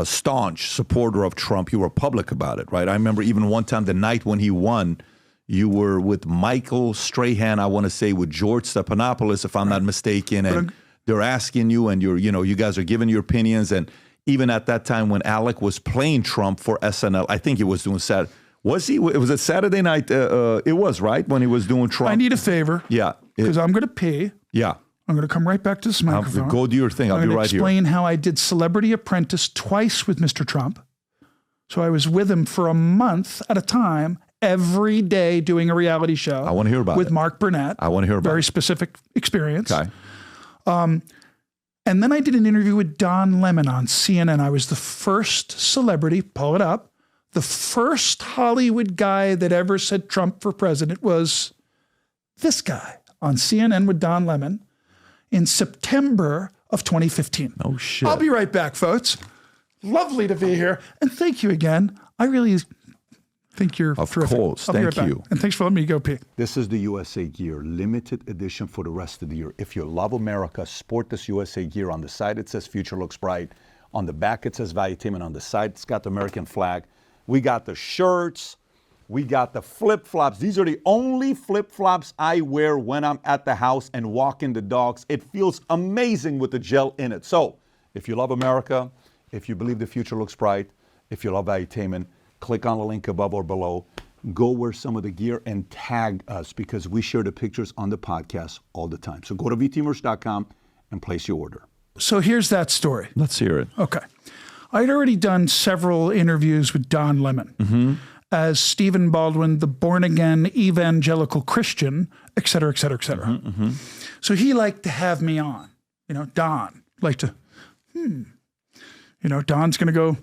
staunch supporter of Trump, you were public about it, right? I remember even one time, the night when he won, you were with Michael Strahan, I want to say, with George Stephanopoulos, if I'm not mistaken, and they're asking you, and you guys are giving your opinions. And even at that time when Alec was playing Trump for SNL, I think he was doing Saturday. Was he? Was it Saturday night? It was, right? When he was doing Trump. I need a favor. Yeah. Because I'm going to pee. Yeah. I'm going to come right back to this microphone. Go do your thing. I'll be right here. Explain how I did Celebrity Apprentice twice with Mr. Trump. So I was with him for a month at a time, every day doing a reality show. I want to hear about it. With Mark Burnett. I want to hear about it. Very specific experience. Okay. And then I did an interview with Don Lemon on CNN. I was the first celebrity, pull it up, the first Hollywood guy that ever said Trump for president was this guy on CNN with Don Lemon in September of 2015. Oh, shit. I'll be right back, folks. Lovely to be here. And thank you again. I really think you're terrific. Of course. Thank you. And thanks for letting me go pee. This is the USA gear, limited edition for the rest of the year. If you love America, sport this USA gear. On the side, it says Future Looks Bright. On the back, it says Valuetainment. On the side, it's got the American flag. We got the shirts. We got the flip-flops. These are the only flip-flops I wear when I'm at the house and walking the dogs. It feels amazing with the gel in it. So if you love America, if you believe the future looks bright, if you love Valuetainment, click on the link above or below. Go wear some of the gear and tag us because we share the pictures on the podcast all the time. So go to vtmerch.com and place your order. So here's that story. Let's hear it. Okay. I'd already done several interviews with Don Lemon as Stephen Baldwin, the born-again evangelical Christian, et cetera, et cetera, et cetera. So he liked to have me on. Don liked to, Don's going to go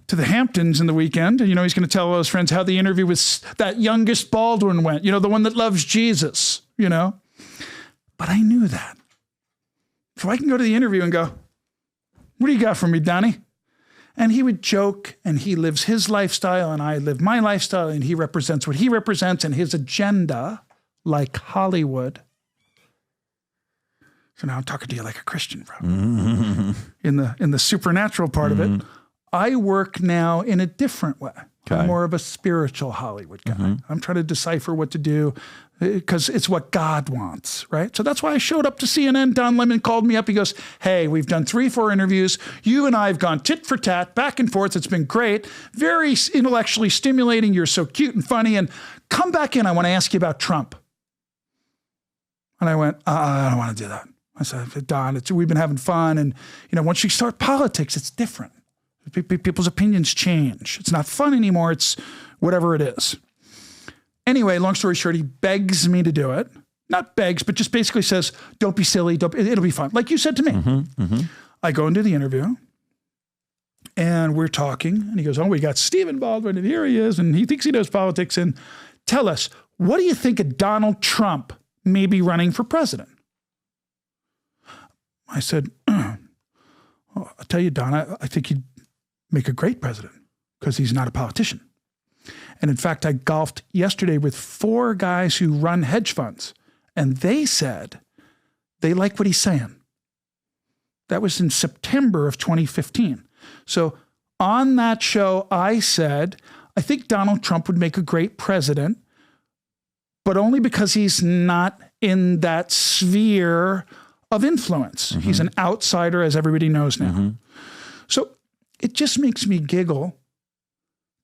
to the Hamptons in the weekend. And, he's going to tell all his friends how the interview with that youngest Baldwin went, the one that loves Jesus, But I knew that. So I can go to the interview and go, what do you got for me, Donnie? And he would joke, and he lives his lifestyle, and I live my lifestyle, and he represents what he represents, and his agenda, like Hollywood. So now I'm talking to you like a Christian, bro. In the supernatural part of it, I work now in a different way. I'm more of a spiritual Hollywood guy. I'm trying to decipher what to do because it's what God wants, right? So that's why I showed up to CNN. Don Lemon called me up. He goes, hey, we've done 3-4 interviews. You and I have gone tit for tat, back and forth. It's been great. Very intellectually stimulating. You're so cute and funny. And come back in. I want to ask you about Trump. And I went, I don't want to do that. I said, Don, we've been having fun. And, once you start politics, it's different. People's opinions change. It's not fun anymore. It's whatever it is. Anyway, long story short, he begs me to do it. Not begs, but just basically says, don't be silly. It'll be fun. Like you said to me. I go into the interview and we're talking and he goes, oh, we got Stephen Baldwin and here he is. And he thinks he knows politics. And tell us, what do you think of Donald Trump maybe running for president? I said, I'll tell you, Don, I think he'd make a great president because he's not a politician. And in fact, I golfed yesterday with 4 guys who run hedge funds, and they said they like what he's saying. That was in September of 2015. So on that show, I said, I think Donald Trump would make a great president, but only because he's not in that sphere of influence. He's an outsider, as everybody knows now. So it just makes me giggle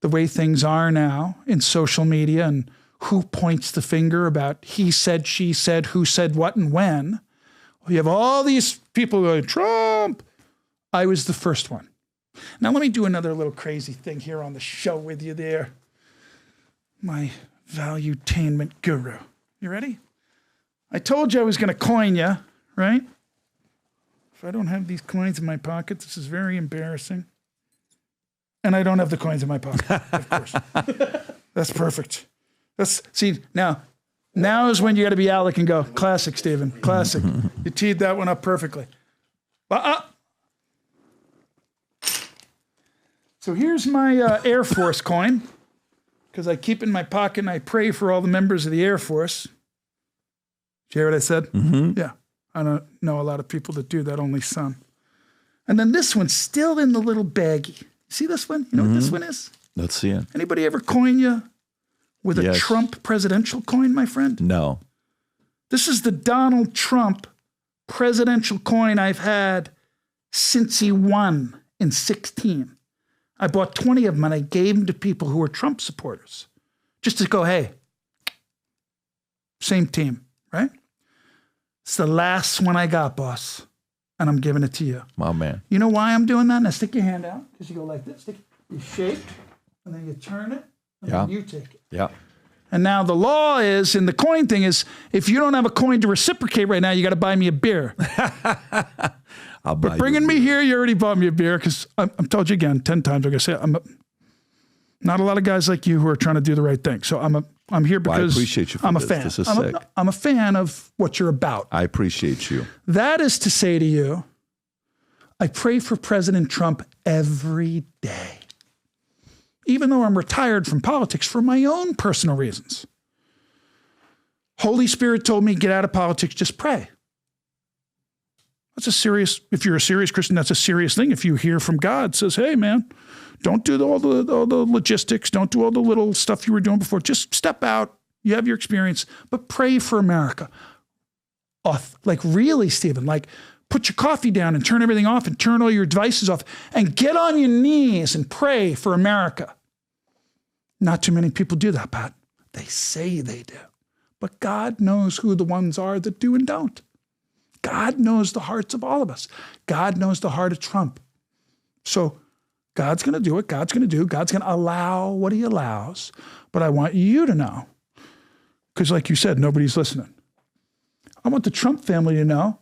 the way things are now in social media and who points the finger about he said, she said, who said what and when. Well, you have all these people going, Trump. I was the first one. Now let me do another little crazy thing here on the show with you there. My valuetainment guru. You ready? I told you I was going to coin you, right? If I don't have these coins in my pocket, this is very embarrassing. And I don't have the coins in my pocket, of course. That's perfect. Now is when you got to be Alec and go, classic, Stephen, classic. You teed that one up perfectly. So here's my Air Force coin, because I keep it in my pocket and I pray for all the members of the Air Force. Did you hear what I said? Mm-hmm. Yeah. I don't know a lot of people that do that, only some. And then this one's still in the little baggie. See this one? You know what this one is? Let's see it. Anybody ever coin you with a Yes. Trump presidential coin, my friend? No. This is the Donald Trump presidential coin I've had since he won in 2016. I bought 20 of them and I gave them to people who were Trump supporters. Just to go, hey, same team, right? It's the last one I got, boss. And I'm giving it to you. My man. You know why I'm doing that? Now stick your hand out, because you go like this. You shake, and then you turn it, and then you take it. Yeah. And now the law is, and the coin thing is, if you don't have a coin to reciprocate right now, you got to buy me a beer. But bringing me here, you already bought me a beer, because I've told you again 10 times, like I said, not a lot of guys like you who are trying to do the right thing. So I'm here because I appreciate you for I'm a this. fan. This is sick. I'm a fan of what you're about. I appreciate you. That is to say to you, I pray for President Trump every day, even though I'm retired from politics for my own personal reasons. Holy Spirit told me, get out of politics, just pray. That's if you're a serious Christian, that's a serious thing. If you hear from God, says, hey, man, don't do all the logistics. Don't do all the little stuff you were doing before. Just step out. You have your experience, but pray for America. Like really, Stephen, like put your coffee down and turn everything off and turn all your devices off and get on your knees and pray for America. Not too many people do that, Pat. They say they do. But God knows who the ones are that do and don't. God knows the hearts of all of us. God knows the heart of Trump. So God's going to do what God's going to do. God's going to allow what he allows. But I want you to know, because like you said, nobody's listening. I want the Trump family to know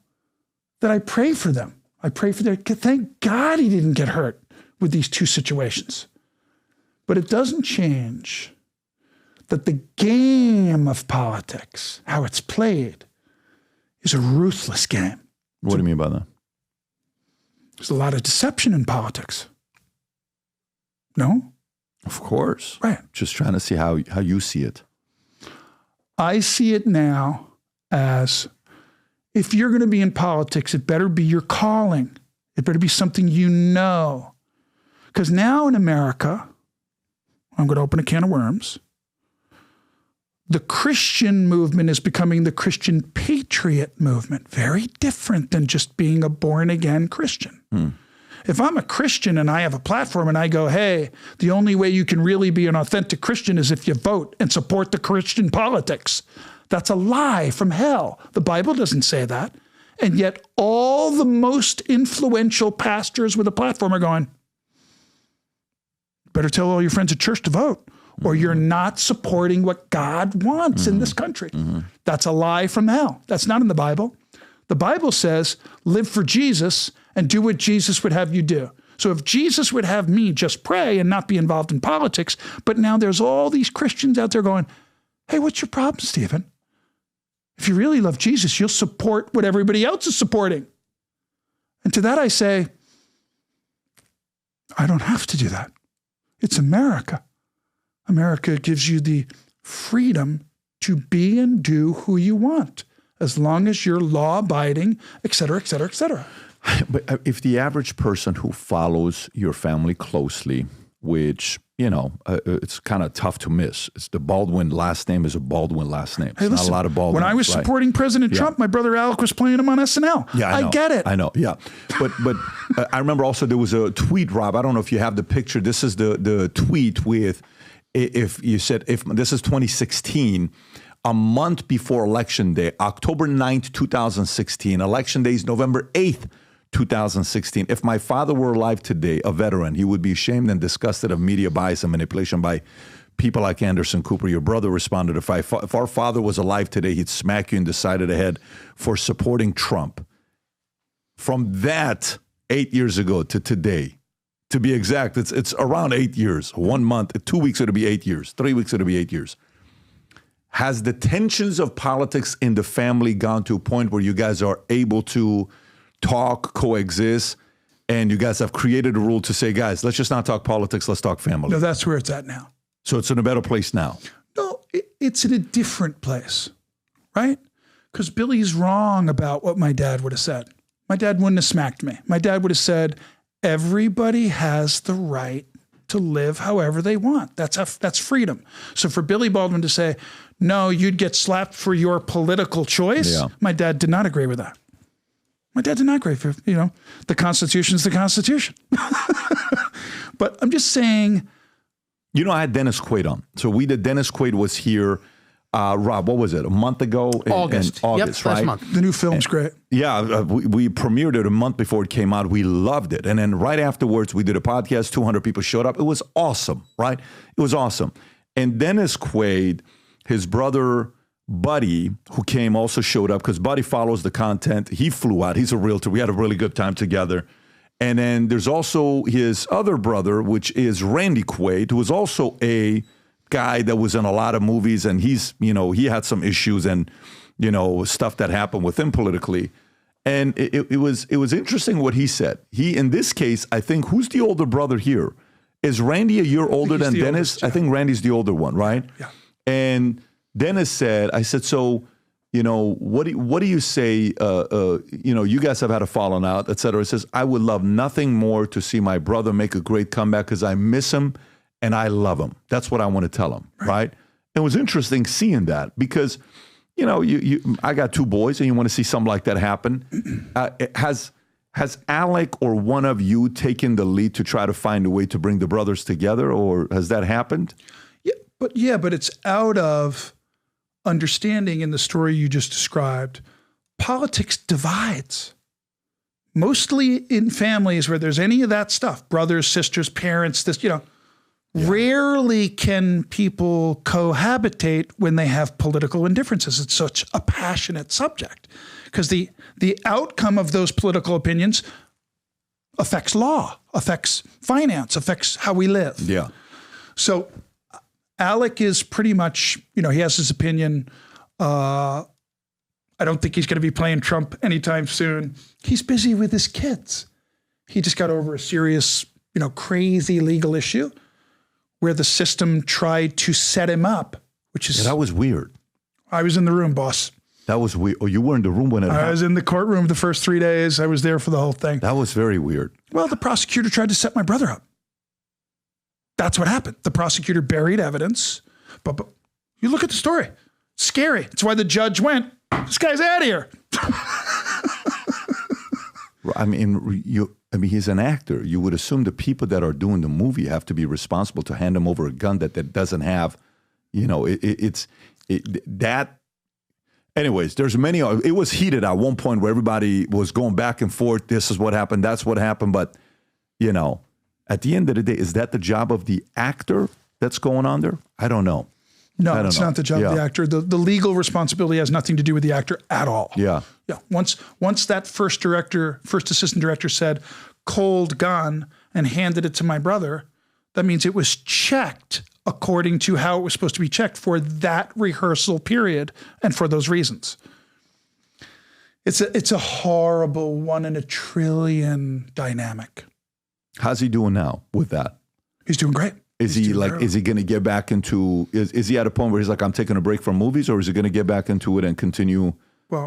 that I pray for them. I pray for thank God he didn't get hurt with these two situations. But it doesn't change that the game of politics, how it's played, is a ruthless game. What do you mean by that? There's a lot of deception in politics. No? Of course. Right. Just trying to see how you see it. I see it now as, if you're going to be in politics, it better be your calling. It better be something you know. Because now in America, I'm going to open a can of worms. The Christian movement is becoming the Christian patriot movement. Very different than just being a born-again Christian. If I'm a Christian and I have a platform and I go, hey, the only way you can really be an authentic Christian is if you vote and support the Christian politics. That's a lie from hell. The Bible doesn't say that. And yet all the most influential pastors with a platform are going, better tell all your friends at church to vote, or you're not supporting what God wants in this country. That's a lie from hell. That's not in the Bible. The Bible says, live for Jesus and do what Jesus would have you do. So if Jesus would have me just pray and not be involved in politics, but now there's all these Christians out there going, hey, what's your problem, Stephen? If you really love Jesus, you'll support what everybody else is supporting. And to that I say, I don't have to do that. It's America. America gives you the freedom to be and do who you want, as long as you're law-abiding, et cetera, et cetera, et cetera. But if the average person who follows your family closely, which, it's kind of tough to miss. It's the Baldwin last name is a Baldwin last name. It's not a lot of Baldwin. When I was supporting President Trump, my brother Alec was playing him on SNL. Yeah, I get it. I know, yeah. But I remember also there was a tweet, Rob. I don't know if you have the picture. This is the tweet with, if this is 2016, a month before Election Day, October 9th, 2016. Election Day is November 8th, 2016. If my father were alive today, a veteran, he would be ashamed and disgusted of media bias and manipulation by people like Anderson Cooper. Your brother responded, if our father was alive today, he'd smack you in the side of the head for supporting Trump. from that 8 years ago to today, to be exact, it's around 8 years, 1 month, 2 weeks it'll be 8 years, 3 weeks it'll be 8 years. Has the tensions of politics in the family gone to a point where you guys are able to talk, coexist, and you guys have created a rule to say, guys, let's just not talk politics, let's talk family? No, that's where it's at now. So it's in a better place now. No, it's in a different place, right? Because Billy's wrong about what my dad would have said. My dad wouldn't have smacked me. My dad would have said, everybody has the right to live however they want. That's freedom. So for Billy Baldwin to say, no, you'd get slapped for your political choice, my dad did not agree with that. My dad did not agree for, the Constitution's the Constitution. But I'm just saying. I had Dennis Quaid on. So Dennis Quaid was here, Rob, what was it, a month ago? August. In August, right? Last month. The new film's great. Yeah, we premiered it a month before it came out. We loved it. And then right afterwards, we did a podcast. 200 people showed up. It was awesome, right? It was awesome. And Dennis Quaid, his brother, Buddy, who came, also showed up because Buddy follows the content. He flew out. He's a realtor. We had a really good time together. And then there's also his other brother, which is Randy Quaid, who was also a guy that was in a lot of movies. And he's, he had some issues and, stuff that happened with him politically. And it was interesting what he said. In this case, I think, who's the older brother here? Is Randy a year older than Dennis? Oldest, yeah. I think Randy's the older one, right? Yeah. And Dennis said, I said, so, what do you say? You guys have had a falling out, et cetera. It says, I would love nothing more to see my brother make a great comeback because I miss him and I love him. That's what I want to tell him, right? It was interesting seeing that because, I got 2 boys and you want to see something like that happen. Has Alec or one of you taken the lead to try to find a way to bring the brothers together, or has that happened? But it's out of understanding in the story you just described. Politics divides. Mostly in families where there's any of that stuff, brothers, sisters, parents, rarely can people cohabitate when they have political indifferences. It's such a passionate subject because the outcome of those political opinions affects law, affects finance, affects how we live. Yeah. So Alec is pretty much, he has his opinion. I don't think he's going to be playing Trump anytime soon. He's busy with his kids. He just got over a serious, crazy legal issue where the system tried to set him up, which is... Yeah, that was weird. I was in the room, boss. That was weird. Oh, you were in the room when it happened? I was in the courtroom the first 3 days. I was there for the whole thing. That was very weird. Well, the prosecutor tried to set my brother up. That's what happened. The prosecutor buried evidence. But you look at the story. It's scary. It's why the judge went, this guy's out of here. I mean, he's an actor. You would assume the people that are doing the movie have to be responsible to hand him over a gun that doesn't have, that. Anyways, there's many. It was heated at one point where everybody was going back and forth. This is what happened. That's what happened. But, at the end of the day, is that the job of the actor that's going on there? I don't know. No, it's not the job of the actor. The legal responsibility has nothing to do with the actor at all. Yeah. Yeah. Once that first assistant director said cold gun and handed it to my brother, that means it was checked according to how it was supposed to be checked for that rehearsal period and for those reasons. It's a horrible 1 in a trillion dynamic. How's he doing now with that? He's doing great. Is he going to get back into, is he at a point where he's like, I'm taking a break from movies, or is he going to get back into it and continue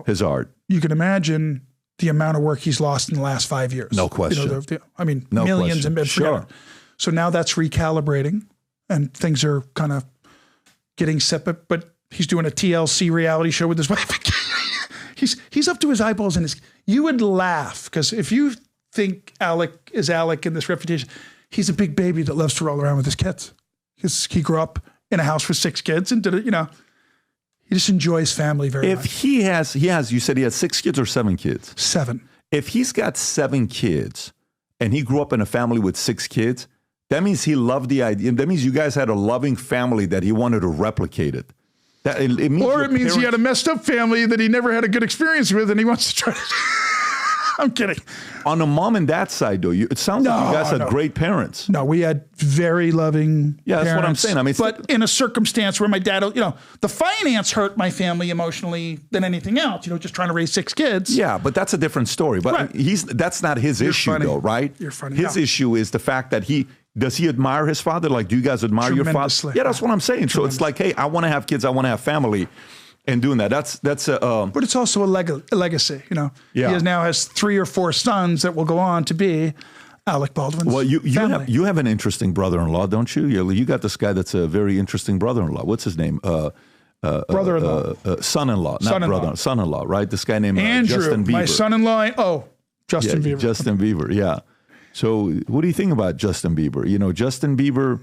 his art? You can imagine the amount of work he's lost in the last 5 years. No question. Millions question. and sure. So now that's recalibrating and things are kind of getting separate, but he's doing a TLC reality show with his wife. he's up to his eyeballs in his, you would laugh because if you think Alec is Alec in this reputation, he's a big baby that loves to roll around with his kids. He grew up in a house with 6 kids and did it, he just enjoys family very much. If he has, you said he has 6 kids or 7 kids? 7. If he's got 7 kids and he grew up in a family with 6 kids, that means he loved the idea. That means you guys had a loving family that he wanted to replicate it. It means he had a messed up family that he never had a good experience with and he wants to try to... I'm kidding. On the mom and dad side, though, it sounds like you guys had great parents. No, we had very loving Yeah, that's parents, what I'm saying. I mean, but in a circumstance where my dad, the finance hurt my family emotionally than anything else, just trying to raise 6 kids. Yeah, but that's a different story. But Right. that's not his issue, funny. though, right? You're funny. His No. issue is the fact that does he admire his father? Like, do you guys admire your father? Tremendously. Yeah, that's what I'm saying. So it's like, hey, I want to have kids. I want to have family. And doing that, that's But it's also a legacy, Yeah. He now has 3 or 4 sons that will go on to be Alec Baldwin's family. you have an interesting brother-in-law, don't you? You got this guy that's a very interesting brother-in-law. What's his name? Brother-in-law. Son-in-law, not Son-in-law. brother, son-in-law, right? This guy named Andrew, Justin Bieber. my son-in-law. Justin Bieber. Justin Bieber, yeah. So what do you think about Justin Bieber? Justin Bieber,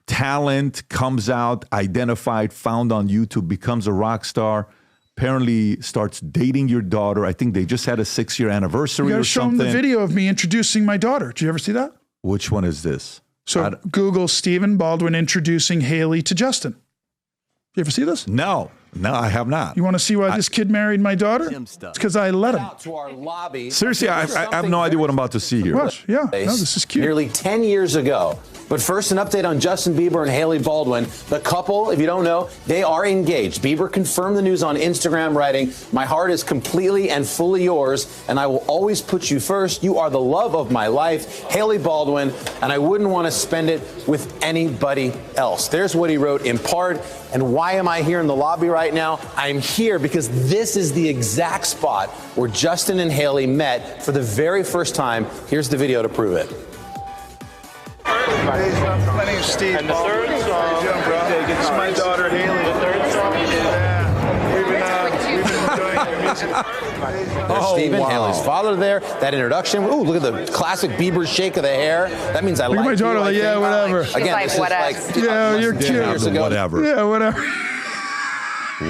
talent comes out, identified, found on YouTube, becomes a rock star, apparently starts dating your daughter. I think they just had a 6-year anniversary You got or to show him something. the video of me introducing my daughter. Did you ever see that? Which one is this? So Google Stephen Baldwin introducing Haley to Justin. You ever see this? No, I have not. You want to see why this kid married my daughter? It's because I let him. Out to our lobby. Seriously, I have no idea what I'm about to see here. Watch. Yeah. No, this is cute. Nearly 10 years ago. But first, an update on Justin Bieber and Haley Baldwin. The couple, if you don't know, they are engaged. Bieber confirmed the news on Instagram, writing, "My heart is completely and fully yours, and I will always put you first. You are the love of my life, Haley Baldwin, and I wouldn't want to spend it with anybody else." There's what he wrote in part. And why am I here in the lobby right now? I'm here because this is the exact spot where Justin and Haley met for the very first time. Here's the video to prove it. My name's Steve. And the third song, It's my daughter Haley. The third song We've been enjoying your music. There's Stephen, Haley's father there. That introduction. Ooh, look at the classic Bieber shake of the hair. That means I Look at like my daughter, you, I like, yeah, think. whatever. Again, like, this is whatever. like Yeah, you're less than cute. 10 years ago. Whatever. Yeah, whatever.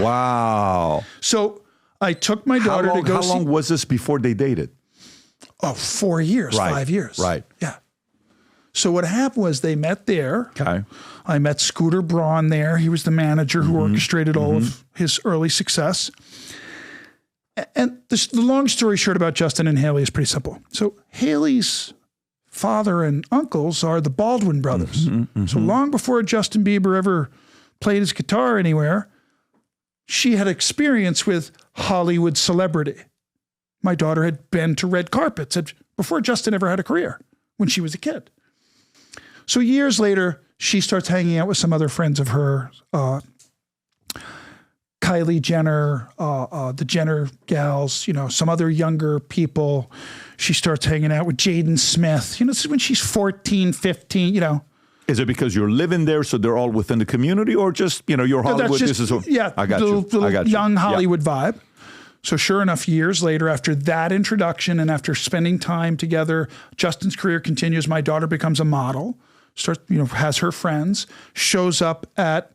Wow. So I took my daughter to go How see. long was this before they dated? 4 years, Right. 5 years. Right. Yeah. So what happened was they met there. Okay. I met Scooter Braun there. He was the manager who orchestrated all of his early success. And the long story short about Justin and Haley is pretty simple. So Haley's father and uncles are the Baldwin brothers. So long before Justin Bieber ever played his guitar anywhere, she had experience with Hollywood celebrity. My daughter had been to red carpets before Justin ever had a career when she was a kid. So years later, she starts hanging out with some other friends of her, Kylie Jenner, the Jenner gals, some other younger people. She starts hanging out with Jaden Smith. This is when she's 14, 15, Is it because you're living there, so they're all within the community, or just, you're Hollywood? That's just, I got you. The I got you. young Yeah. Hollywood vibe. So sure enough, years later, after that introduction and after spending time together, Justin's career continues. My daughter becomes a model, has her friends, shows up at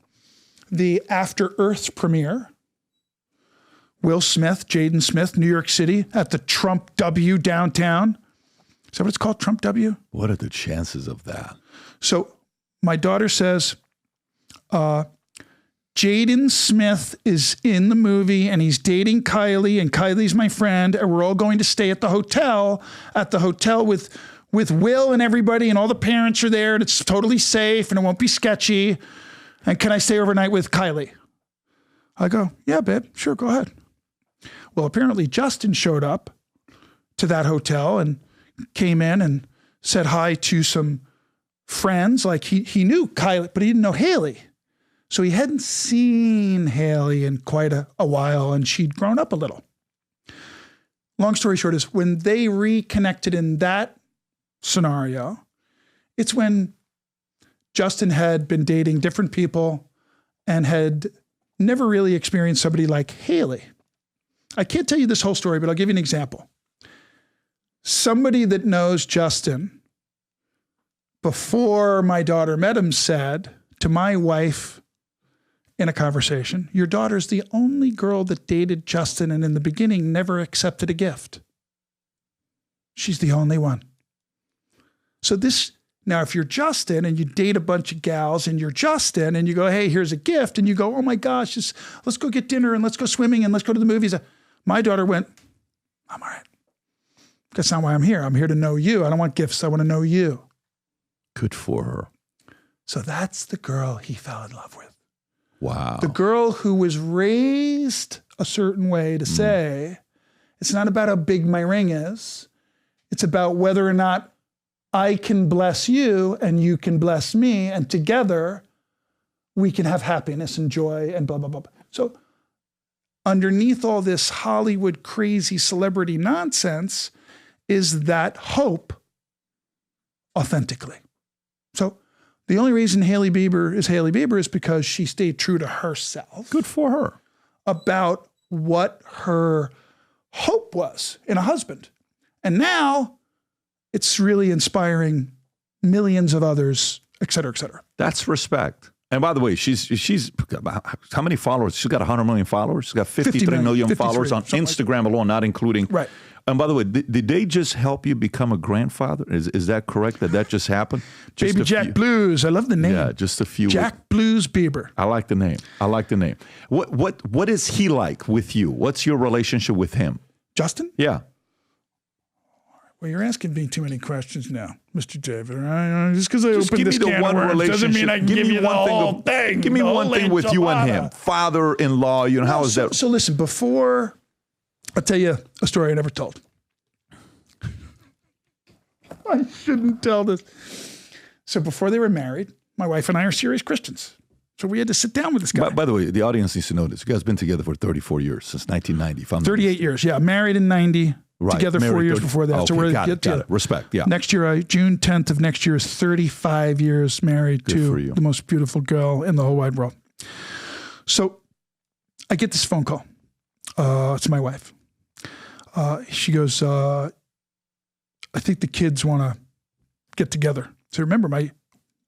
the After Earth premiere. Will Smith, Jaden Smith, New York City, at the Trump W downtown. Is that what it's called, Trump W? What are the chances of that? So my daughter says, Jaden Smith is in the movie and he's dating Kylie, and Kylie's my friend, and we're all going to stay at the hotel with Will and everybody, and all the parents are there, and it's totally safe and it won't be sketchy. And can I stay overnight with Kylie? I go, yeah, babe, sure, go ahead. Well, apparently Justin showed up to that hotel and came in and said hi to some friends. Like he knew Kylie, but he didn't know Haley. So he hadn't seen Haley in quite a while, and she'd grown up a little. Long story short is when they reconnected in that scenario, it's when Justin had been dating different people and had never really experienced somebody like Haley. I can't tell you this whole story, but I'll give you an example. Somebody that knows Justin before my daughter met him said to my wife in a conversation, your daughter's the only girl that dated Justin and in the beginning never accepted a gift. She's the only one. So now if you're Justin and you date a bunch of gals and you're Justin and you go, hey, here's a gift, and you go, oh my gosh, let's go get dinner and let's go swimming and let's go to the movies. My daughter went, I'm all right. That's not why I'm here. I'm here to know you. I don't want gifts. I want to know you. Good for her. So that's the girl he fell in love with. Wow. The girl who was raised a certain way to say, it's not about how big my ring is. It's about whether or not I can bless you and you can bless me. And together we can have happiness and joy and blah, blah, blah. So underneath all this Hollywood crazy celebrity nonsense is that hope authentically. So the only reason Hailey Bieber is because she stayed true to herself. Good for her. About what her hope was in a husband. And now it's really inspiring millions of others, et cetera, et cetera. That's respect. And by the way, she's how many followers? She's got 100 million followers. She's got 53 million followers on Instagram alone, not including. Right. And by the way, did they just help you become a grandfather? Is that correct? That just happened? Just Baby Jack Blues. I love the name. Yeah, just a few. Jack Blues Bieber. I like the name. What is he like with you? What's your relationship with him? Justin? Yeah. Well, you're asking me too many questions now, Mr. David. Right? Just because I Just opened give this me the can one of worms relationship. doesn't mean I can give you the whole thing. Give me one thing with you and him. Father-in-law. You know, how is that? So listen, before I'll tell you a story I never told. I shouldn't tell this. So before they were married, my wife and I are serious Christians. So we had to sit down with this guy. By the way, the audience needs to know this. You guys have been together for 34 years, since 1990. 38 years, yeah. Married in 90. Right. Together Married 4 years 30. before that. Okay, So we're got it. Respect, yeah. Next year, June 10th of next year is 35 years married to the most beautiful girl in the whole wide world. So I get this phone call. It's my wife. She goes, I think the kids want to get together. So remember, my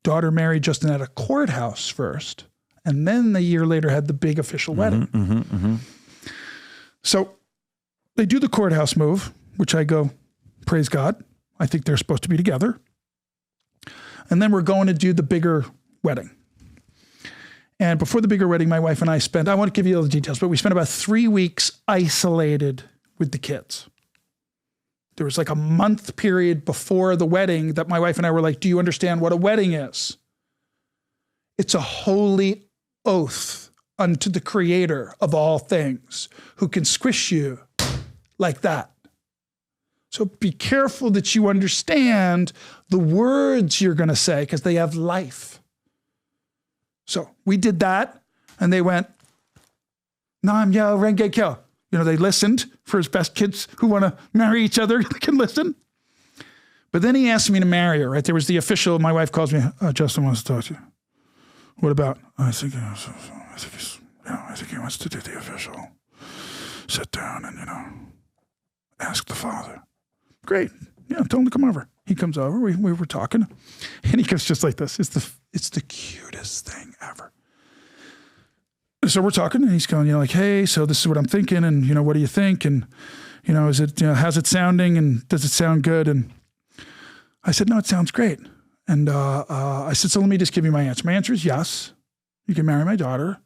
daughter married Justin at a courthouse first, and then a year later had the big official wedding. So they do the courthouse move, which I go, praise God. I think they're supposed to be together. And then we're going to do the bigger wedding. And before the bigger wedding, my wife and I spent, I won't give you all the details, but we spent about 3 weeks isolated with the kids. There was like a month period before the wedding that my wife and I were like, do you understand what a wedding is? It's a holy oath unto the creator of all things who can squish you like that. So be careful that you understand the words you're going to say because they have life. So we did that and they went, Nam yo renge kyo. You know, they listened for his best kids who want to marry each other can listen. But then he asked me to marry her, right? There was the official, my wife calls me, Justin wants to talk to you. What about? I think he wants to do the official. Sit down and, ask the father. Great. Yeah, tell him to come over. He comes over. We were talking. And he goes just like this. It's the cutest thing ever. So we're talking and he's going, like, hey, so this is what I'm thinking. And, what do you think? And, is it, how's it sounding? And does it sound good? And I said, no, it sounds great. And I said, so let me just give you my answer. My answer is yes, you can marry my daughter.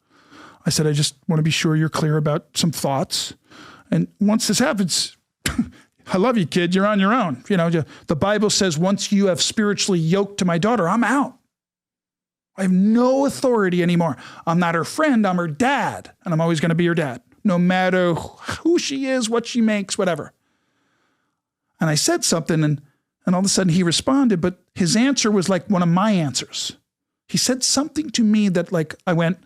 I said, I just want to be sure you're clear about some thoughts. And once this happens, I love you, kid. You're on your own. The Bible says once you have spiritually yoked to my daughter, I'm out. I have no authority anymore. I'm not her friend. I'm her dad. And I'm always going to be her dad, no matter who she is, what she makes, whatever. And I said something and all of a sudden he responded, but his answer was like one of my answers. He said something to me that I went,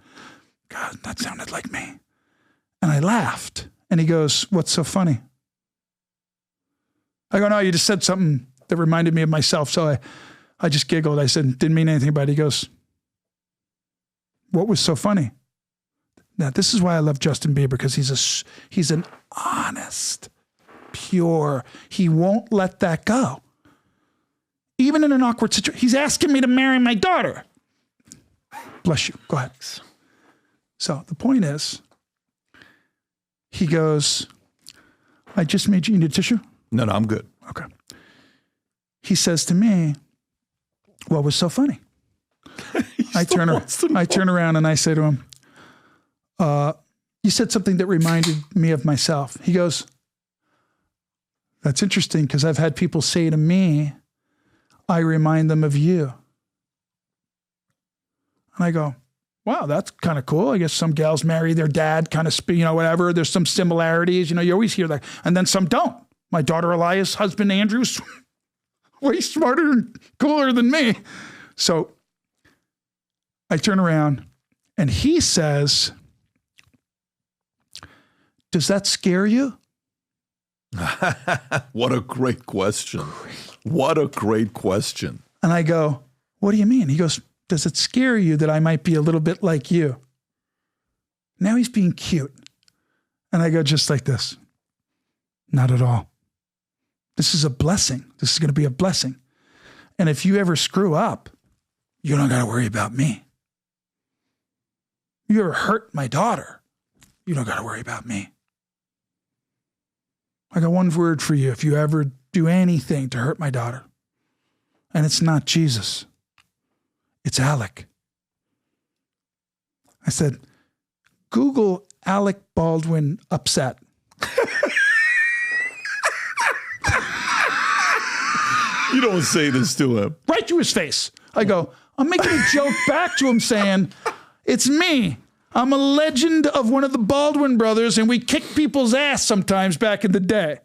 God, that sounded like me. And I laughed. And he goes, what's so funny? I go, no, you just said something that reminded me of myself. So I just giggled. I said, didn't mean anything about it. He goes, what was so funny? Now, this is why I love Justin Bieber, because he's an honest, pure, he won't let that go. Even in an awkward situation, he's asking me to marry my daughter. Bless you. Go ahead. So the point is, he goes, I just made you need a tissue? No, I'm good. Okay. He says to me, what was so funny? I turn around and I say to him, you said something that reminded me of myself. He goes, That's interesting because I've had people say to me, I remind them of you. And I go, wow, that's kind of cool. I guess some gals marry their dad, kind of, whatever. There's some similarities. You always hear that. And then some don't. My daughter Elias' husband Andrew's way smarter and cooler than me. So I turn around and he says, does that scare you? What a great question. What a great question. And I go, what do you mean? He goes, does it scare you that I might be a little bit like you? Now he's being cute. And I go just like this. Not at all. This is a blessing. This is going to be a blessing. And if you ever screw up, you don't got to worry about me. You ever hurt my daughter, you don't got to worry about me. I got one word for you if you ever do anything to hurt my daughter. And it's not Jesus. It's Alec. I said, Google Alec Baldwin upset. You don't say this to him. Right to his face. I go, I'm making a joke back to him saying, it's me. I'm a legend of one of the Baldwin brothers, and we kick people's ass sometimes back in the day.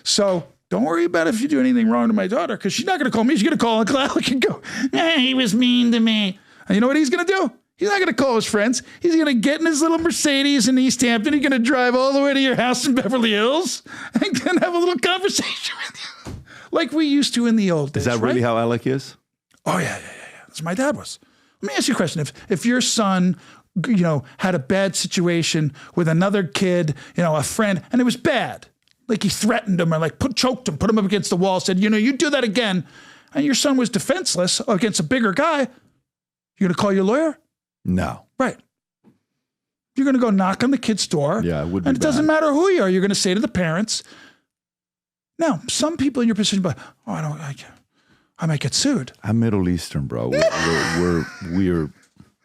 So don't worry about if you do anything wrong to my daughter, because she's not going to call me. She's going to call Uncle Alec and go, he was mean to me. And you know what he's going to do? He's not going to call his friends. He's going to get in his little Mercedes in East Hampton. He's going to drive all the way to your house in Beverly Hills and then have a little conversation with you, like we used to in the old days. Is that really how Alec is? Oh, yeah. That's my dad was. Let me ask you a question. If your son, had a bad situation with another kid, a friend, and it was bad, like he threatened him or like choked him, put him up against the wall, said, you do that again, and your son was defenseless against a bigger guy, you're going to call your lawyer? No. Right. You're going to go knock on the kid's door. Yeah, it would be and it doesn't matter who you are. You're going to say to the parents. Now, some people in your position, but I might get sued. I'm Middle Eastern, bro.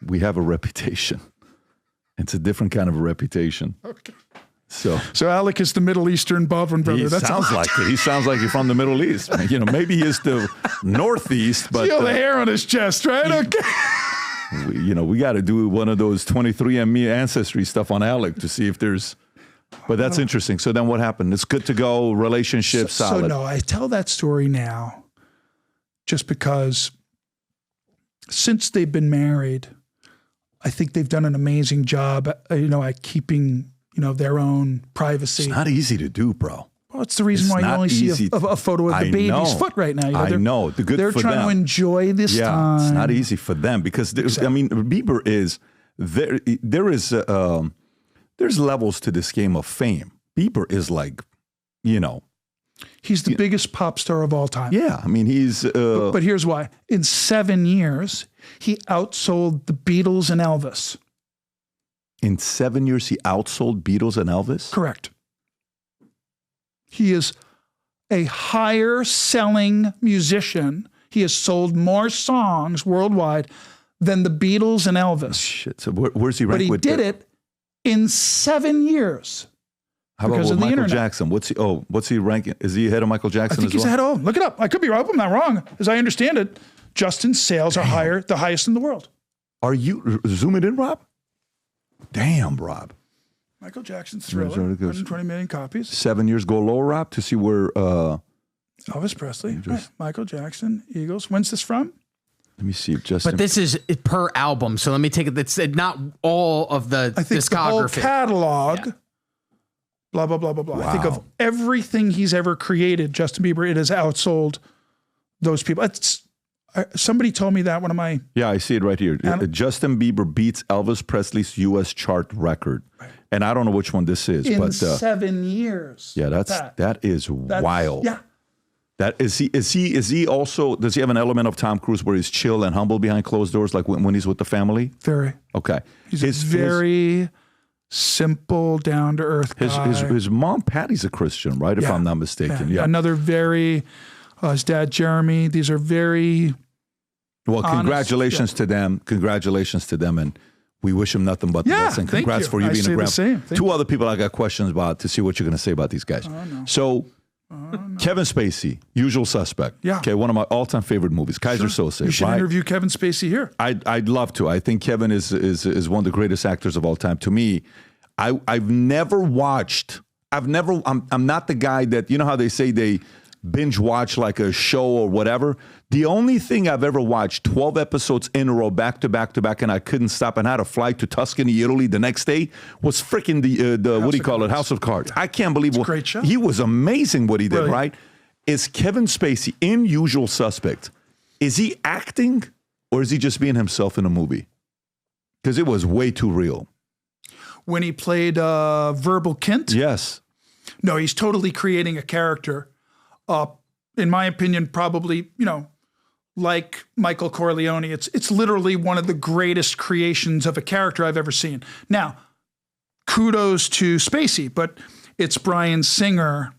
We have a reputation. It's a different kind of a reputation. Okay. So Alec is the Middle Eastern Baldwin brother. He sounds like it. He sounds like you're from the Middle East. Maybe he is the Northeast, but feel the hair on his chest, right? Okay. We got to do one of those 23andMe ancestry stuff on Alec to see if there's. But that's interesting. So then what happened? It's good to go. Relationship solid. So no, I tell that story now just because since they've been married, I think they've done an amazing job, at keeping, their own privacy. It's not easy to do, bro. Well, it's the reason why you only see a photo of the baby's foot right now. I know. They're trying to enjoy this time. It's not easy for them because, Bieber is, there is, there's levels to this game of fame. Bieber is like, He's the biggest pop star of all time. Yeah, he's... But here's why. In 7 years, he outsold the Beatles and Elvis. In 7 years, he outsold Beatles and Elvis? Correct. He is a higher selling musician. He has sold more songs worldwide than the Beatles and Elvis. Shit. So where's he ranked? But he did it in 7 years. How about with Michael Jackson? What's he ranking? Is he ahead of Michael Jackson? I think he's ahead of him. Look it up. I could be wrong. I'm not wrong. As I understand it, Justin's sales are the highest in the world. Are you zooming in, Rob? Damn, Rob. Michael Jackson's Thriller, 120 million copies. 7 years go lower, Rob, to see where... Elvis Presley, right. Michael Jackson, Eagles. When's this from? Let me see if Justin... But this is per album, so let me take it. It's not all of the I think discography. The whole catalog... Yeah. Blah, blah, blah, blah, blah. Wow. I think of everything he's ever created, Justin Bieber, it has outsold those people. Somebody told me that one of my... Yeah, I see it right here. Justin Bieber beats Elvis Presley's U.S. chart record. Right. And I don't know which one this is. In 7 years. Yeah, that is wild. Yeah. Is he also, does he have an element of Tom Cruise where he's chill and humble behind closed doors, like when he's with the family? Very. Okay. He's very... simple, down-to-earth guy. His mom, Patty's a Christian, right? If I'm not mistaken. Yeah. Another very, his dad, Jeremy, these are very congratulations to them. Congratulations to them. And we wish him nothing but the best. And congrats for you being a grandpa. Two other people I got questions about to see what you're going to say about these guys. Oh, no. So No. Kevin Spacey, Usual Suspect. Yeah. Okay, one of my all-time favorite movies. Kaiser Sose. You should interview Kevin Spacey here. I'd love to. I think Kevin is one of the greatest actors of all time. To me, I've never watched. I'm not the guy that, you know how they say they binge watch like a show or whatever. The only thing I've ever watched 12 episodes in a row, back to back to back, and I couldn't stop and had a flight to Tuscany, Italy the next day, was freaking the what do you call it? House of Cards. I can't believe It's a great show. He was amazing what he did, Brilliant. right? Is Kevin Spacey in Usual Suspect? Is he acting or is he just being himself in a movie? Because it was way too real. When he played Verbal Kint? Yes. No, he's totally creating a character. In my opinion, probably, like Michael Corleone, it's literally one of the greatest creations of a character I've ever seen. Now, kudos to Spacey, but it's Bryan Singer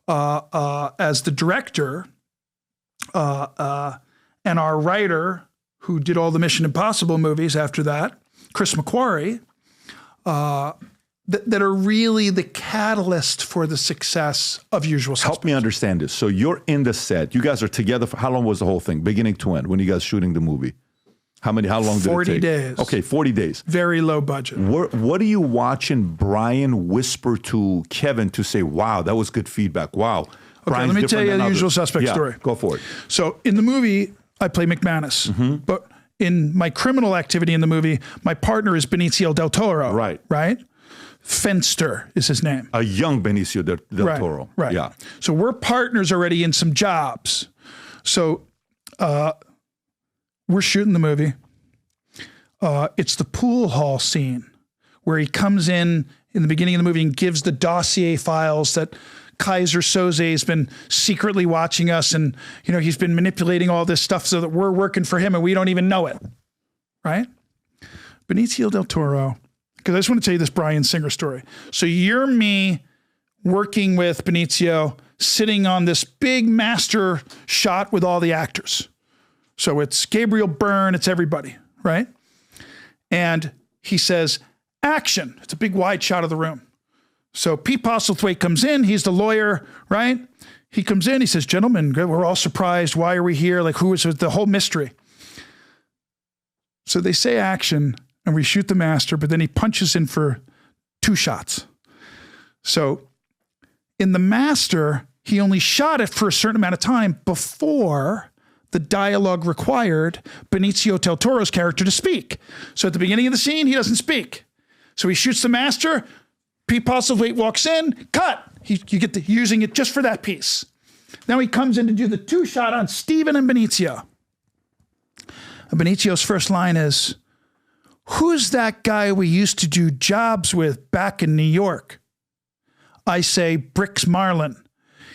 as the director and our writer who did all the Mission Impossible movies after that, Chris McQuarrie, that are really the catalyst for the success of Usual Suspects. Help me understand this. So you're in the set. You guys are together for how long was the whole thing, beginning to end, when you guys shooting the movie? How long did it take? 40 days. Okay, 40 days. Very low budget. What are you watching Brian whisper to Kevin to say, wow, that was good feedback. Wow. Okay, let me tell you the Usual Suspect story. Go for it. So in the movie, I play McManus, but in my criminal activity in the movie, my partner is Benicio del Toro. Right. Fenster is his name. A young Benicio del Toro. Right. Yeah. So we're partners already in some jobs. So we're shooting the movie. It's the pool hall scene where he comes in the beginning of the movie and gives the dossier files that Kaiser Soze has been secretly watching us. And, he's been manipulating all this stuff so that we're working for him and we don't even know it. Right? Benicio del Toro. Because I just want to tell you this Bryan Singer story. So you're me working with Benicio, sitting on this big master shot with all the actors. So it's Gabriel Byrne, it's everybody, right? And he says, action. It's a big wide shot of the room. So Pete Postlethwaite comes in, he's the lawyer, right? He comes in, he says, gentlemen, we're all surprised. Why are we here? Like, who is it? The whole mystery. So they say action, and we shoot the master, but then he punches in for 2 shots. So in the master, he only shot it for a certain amount of time before the dialogue required Benicio del Toro's character to speak. So at the beginning of the scene, he doesn't speak. So he shoots the master, Pete Postlethwaite walks in, cut. You get using it just for that piece. Now he comes in to do the 2 shot on Stephen and Benicio. And Benicio's first line is, who's that guy we used to do jobs with back in New York? I say, Bricks Marlin.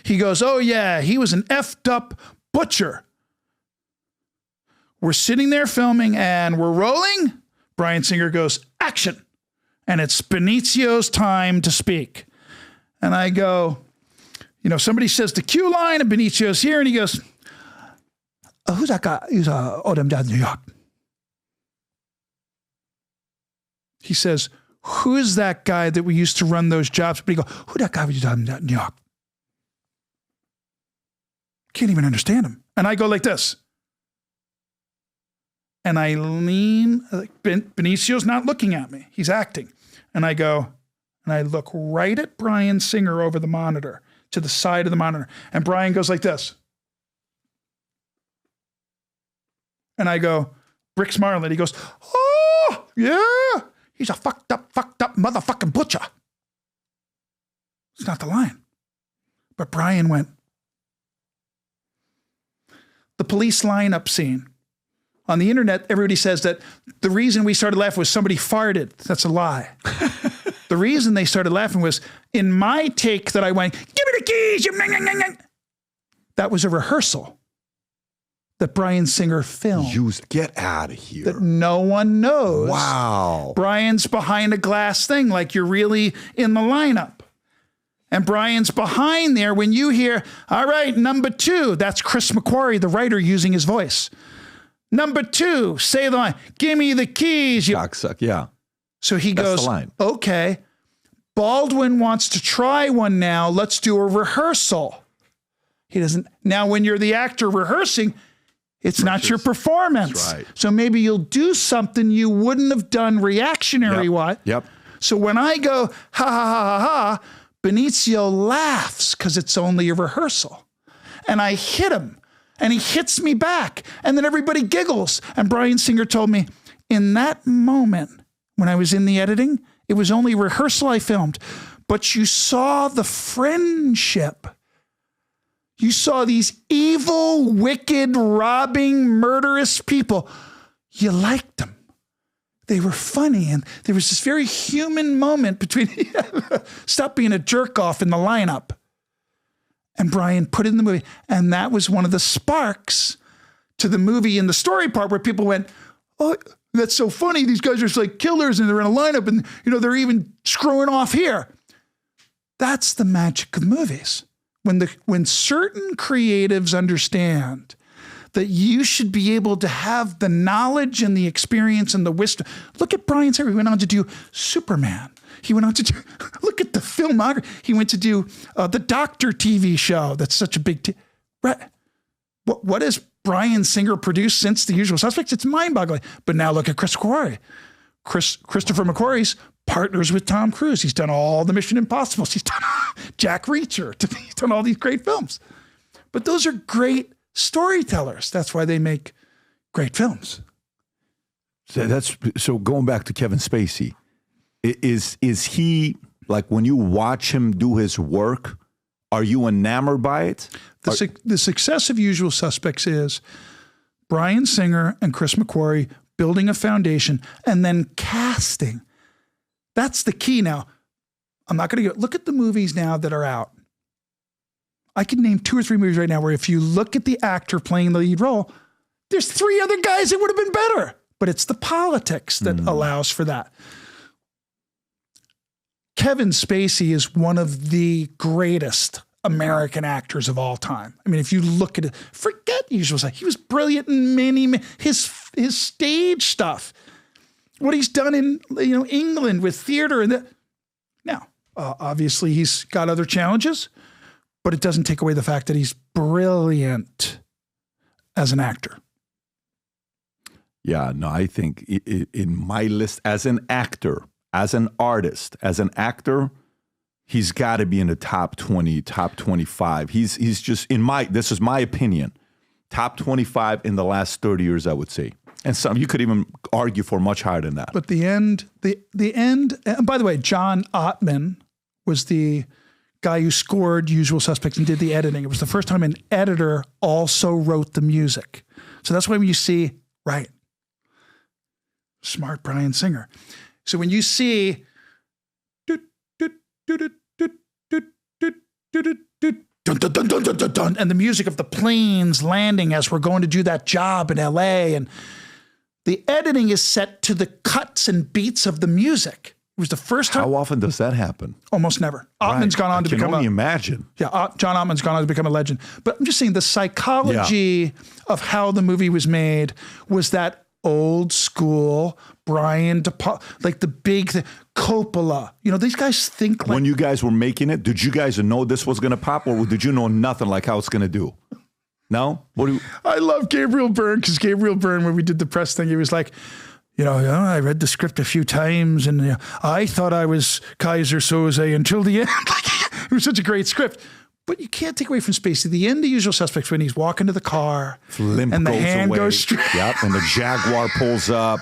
He goes, oh yeah, he was an effed up butcher. We're sitting there filming and we're rolling. Bryan Singer goes, action. And it's Benicio's time to speak. And I go, somebody says the cue line and Benicio's here and he goes, who's that guy? He's them down in New York. He says, who's that guy that we used to run those jobs? But he goes, who that guy was down in New York? Can't even understand him. And I go like this. And I lean, Benicio's not looking at me. He's acting. And I go, and I look right at Bryan Singer over the monitor, to the side of the monitor. And Bryan goes like this. And I go, Bricks Marlin. He goes, oh, yeah. He's a fucked up motherfucking butcher. It's not the line. But Bryan went. The police lineup scene. On the internet, everybody says that the reason we started laughing was somebody farted. That's a lie. The reason they started laughing was in my take that I went, give me the keys. That was a rehearsal that Bryan Singer filmed. Get out of here. That no one knows. Wow. Bryan's behind a glass thing like you're really in the lineup. And Bryan's behind there when you hear, all right, number 2, that's Chris McQuarrie, the writer, using his voice. Number 2, say the line, give me the keys. Cocksuck, yeah. So he That's goes, the line. okay, Baldwin wants to try one now. Let's do a rehearsal. He doesn't. Now, when you're the actor rehearsing, it's not your performance. That's right. So maybe you'll do something you wouldn't have done reactionary-wise. Yep. So when I go, ha, ha, ha, ha, ha, Benicio laughs because it's only a rehearsal. And I hit him, and he hits me back. And then everybody giggles. And Bryan Singer told me, in that moment, when I was in the editing, it was only rehearsal I filmed. But you saw the friendship. You saw these evil, wicked, robbing, murderous people. You liked them. They were funny. And there was this very human moment between, stop being a jerk off in the lineup. And Bryan put it in the movie. And that was one of the sparks to the movie in the story part where people went, oh, that's so funny. These guys are just like killers and they're in a lineup and, they're even screwing off here. That's the magic of movies. When certain creatives understand that you should be able to have the knowledge and the experience and the wisdom. Look at Bryan Singer. He went on to do Superman. He went on to do, look at the filmography. He went to do the Doctor TV show. That's such a big, what has Bryan Singer produced since The Usual Suspects? It's mind-boggling. But now look at Christopher McQuarrie's partners with Tom Cruise. He's done all the Mission Impossibles. He's done Jack Reacher. He's done all these great films. But those are great storytellers. That's why they make great films. So going back to Kevin Spacey, is he, like, when you watch him do his work, are you enamored by it? The success of Usual Suspects is Bryan Singer and Chris McQuarrie building a foundation and then casting. That's the key now. I'm not going to go. Look at the movies now that are out. I can name 2 or 3 movies right now where if you look at the actor playing the lead role, there's 3 other guys that would have been better. But it's the politics that allows for that. Kevin Spacey is one of the greatest American actors of all time. I mean, if you look at it, forget Usual Suspects. He was brilliant in his stage stuff. What he's done in England with theater and that. Now, obviously, he's got other challenges, but it doesn't take away the fact that he's brilliant as an actor. Yeah, no, I think in my list as an actor, as an artist, as an actor, he's got to be in the top 20, top 25. He's just this is my opinion, top 25 in the last 30 years, I would say. And some you could even argue for much higher than that. But the end, and by the way, John Ottman was the guy who scored Usual Suspects and did the editing. It was the first time an editor also wrote the music. So that's why when you see, right, smart Bryan Singer. So when you see and the music of the planes landing as we're going to do that job in LA, and the editing is set to the cuts and beats of the music. It was the first time. How often does that happen? Almost never. Ottman's gone on to become I can only imagine. Yeah, John Ottman's gone on to become a legend. But I'm just saying the psychology of how the movie was made was that old school Brian De Palma, like the big thing, Coppola. These guys think like. When you guys were making it, did you guys know this was going to pop, or did you know nothing like how it's going to do? No? I love Gabriel Byrne, because Gabriel Byrne, when we did the press thing, he was like, I read the script a few times and I thought I was Kaiser Soze until the end. It was such a great script. But you can't take away from Spacey. The end of Usual Suspects, when he's walking to the car and the hand goes straight. Yep, and the Jaguar pulls up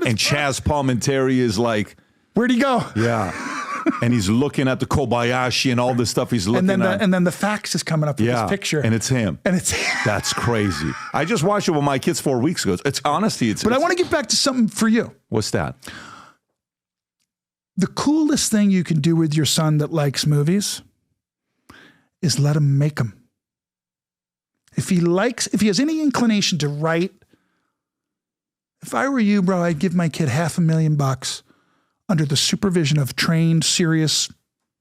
and Chaz Palminteri is like, where'd he go? Yeah. And he's looking at the Kobayashi and all this stuff he's looking at. And then the fax is coming up with this picture. And it's him. That's crazy. I just watched it with my kids 4 weeks ago. It's honestly. But I want to get back to something for you. What's that? The coolest thing you can do with your son that likes movies is let him make them. If he has any inclination to write, if I were you, bro, I'd give my kid $500,000 under the supervision of trained, serious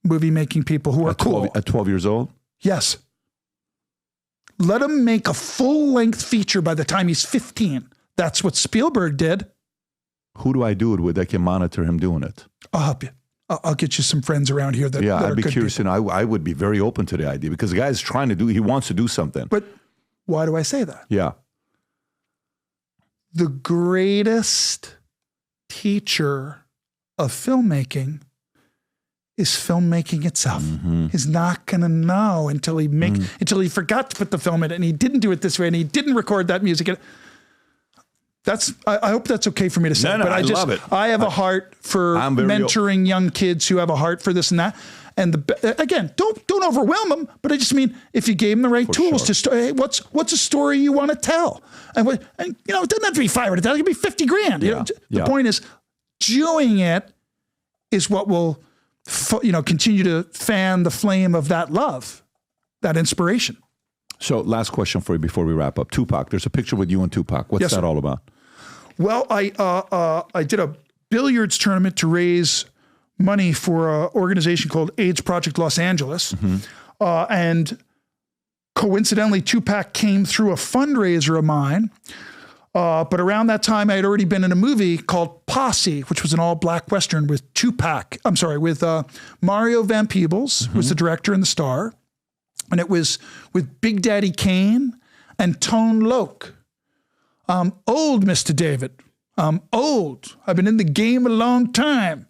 movie-making people who are cool. At 12 years old? Yes. Let him make a full-length feature by the time he's 15. That's what Spielberg did. Who do I do it with that can monitor him doing it? I'll help you. I'll get you some friends around here that, Yeah, that are I'd be good curious, people. and I would be very open to the idea because the guy's trying to do, he wants to do something. But why do I say that? Yeah. The greatest teacher of filmmaking is filmmaking itself. He's not going to know until he forgot to put the film in it, and he didn't do it this way, and he didn't record that music. I hope that's okay for me to say. No, but I love it. I have a heart for mentoring young kids who have a heart for this and that. And again, don't overwhelm them. But I just mean, if you gave them the right tools to hey, what's a story you want to tell? And it doesn't have to be $500. It can be $50,000. The point is, doing it is what will continue to fan the flame of that love, that inspiration. So last question for you before we wrap up. Tupac, there's a picture with you and Tupac. What's that all about? Well, I did a billiards tournament to raise money for an organization called AIDS Project Los Angeles. And coincidentally, Tupac came through a fundraiser of mine. But around that time, I had already been in a movie called Posse, which was an all-black Western with with Mario Van Peebles, who was the director and the star. And it was with Big Daddy Kane and Tone Loc. I'm old, Mr. David. I'm old. I've been in the game a long time.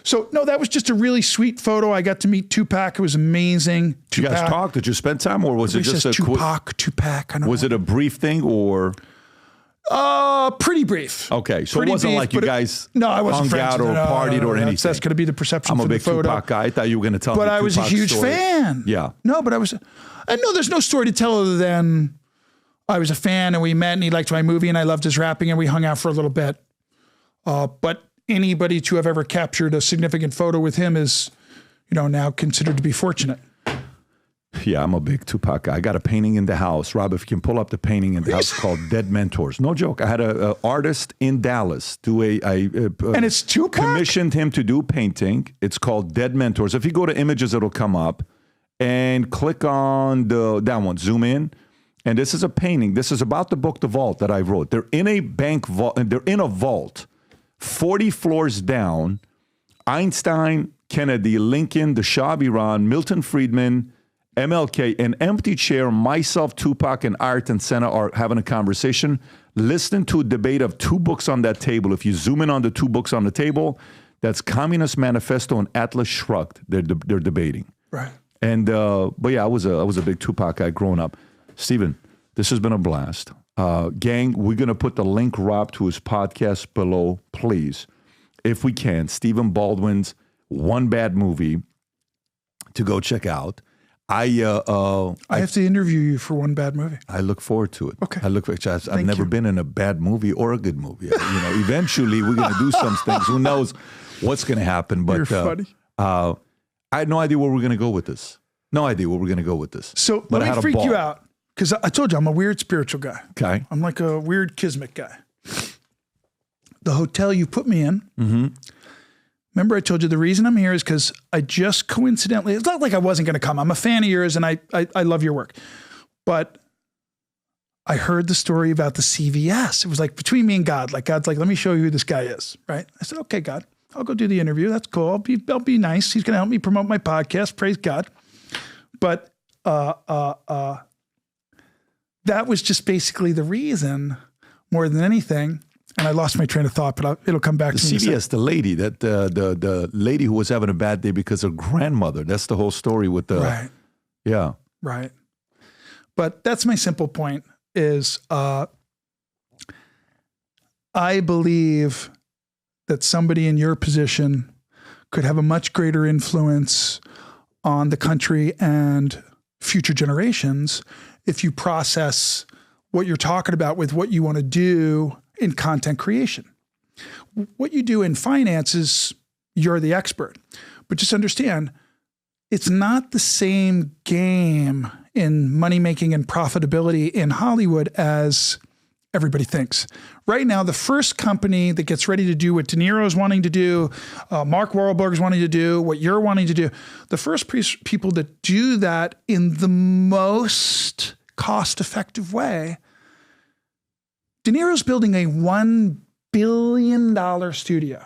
So, no, that was just a really sweet photo. I got to meet Tupac. It was amazing. Did you guys talk? Did you spend time, or was it just a Tupac? I don't know. Was it a brief thing, or? Pretty brief. Okay, so it wasn't like you guys hung out or partied or anything. That's going to be the perception. I'm a big Tupac guy. I thought you were going to tell me. But I was a huge fan. Yeah. No, but I know there's no story to tell other than I was a fan and we met and he liked my movie and I loved his rapping and we hung out for a little bit. But anybody to have ever captured a significant photo with him is, now considered to be fortunate. Yeah, I'm a big Tupac guy. I got a painting in the house. Rob, if you can pull up the painting in the house called Dead Mentors. No joke. I had an artist in Dallas do and it's Tupac? Commissioned him to do a painting. It's called Dead Mentors. If you go to images, it'll come up. And click on that one. Zoom in. And this is a painting. This is about the book, The Vault, that I wrote. They're in a bank vault. They're in a vault 40 floors down. Einstein, Kennedy, Lincoln, the Shah of Iran, Milton Friedman, MLK, an empty chair, myself, Tupac, and Ayrton Senna are having a conversation. Listen to a debate of two books on that table. If you zoom in on the two books on the table, that's Communist Manifesto and Atlas Shrugged. They're debating. Right. And but yeah, I was a big Tupac guy growing up. Stephen, this has been a blast. Gang, we're gonna put the link, Rob, to his podcast below, please, if we can. Stephen Baldwin's One Bad Movie to go check out. I have to interview you for One Bad Movie. I look forward to it. Okay. I've never been in a bad movie or a good movie. Eventually we're going to do some things. Who knows what's going to happen? But you're funny. I had no idea where we're going to go with this. So but let me freak you out because I told you I'm a weird spiritual guy. Okay. I'm like a weird kismet guy. The hotel you put me in. Mm-hmm. Remember I told you the reason I'm here is because I just coincidentally, it's not like I wasn't going to come. I'm a fan of yours and I love your work. But I heard the story about the CVS. It was like between me and God. Like God's like, let me show you who this guy is, right? I said, okay, God, I'll go do the interview. That's cool. I'll be nice. He's going to help me promote my podcast. Praise God. But that was just basically the reason more than anything. And I lost my train of thought, but it'll come back to me. CBS, the lady, the lady who was having a bad day because her grandmother. That's the whole story with the... Right. Yeah. Right. But that's my simple point is I believe that somebody in your position could have a much greater influence on the country and future generations if you process what you're talking about with what you want to do in content creation. What you do in finance is you're the expert, but just understand it's not the same game in money making and profitability in Hollywood as everybody thinks. Right now, the first company that gets ready to do what De Niro's wanting to do, Mark Wahlberg's wanting to do, what you're wanting to do, the first people that do that in the most cost-effective way, De Niro's building a $1 billion studio.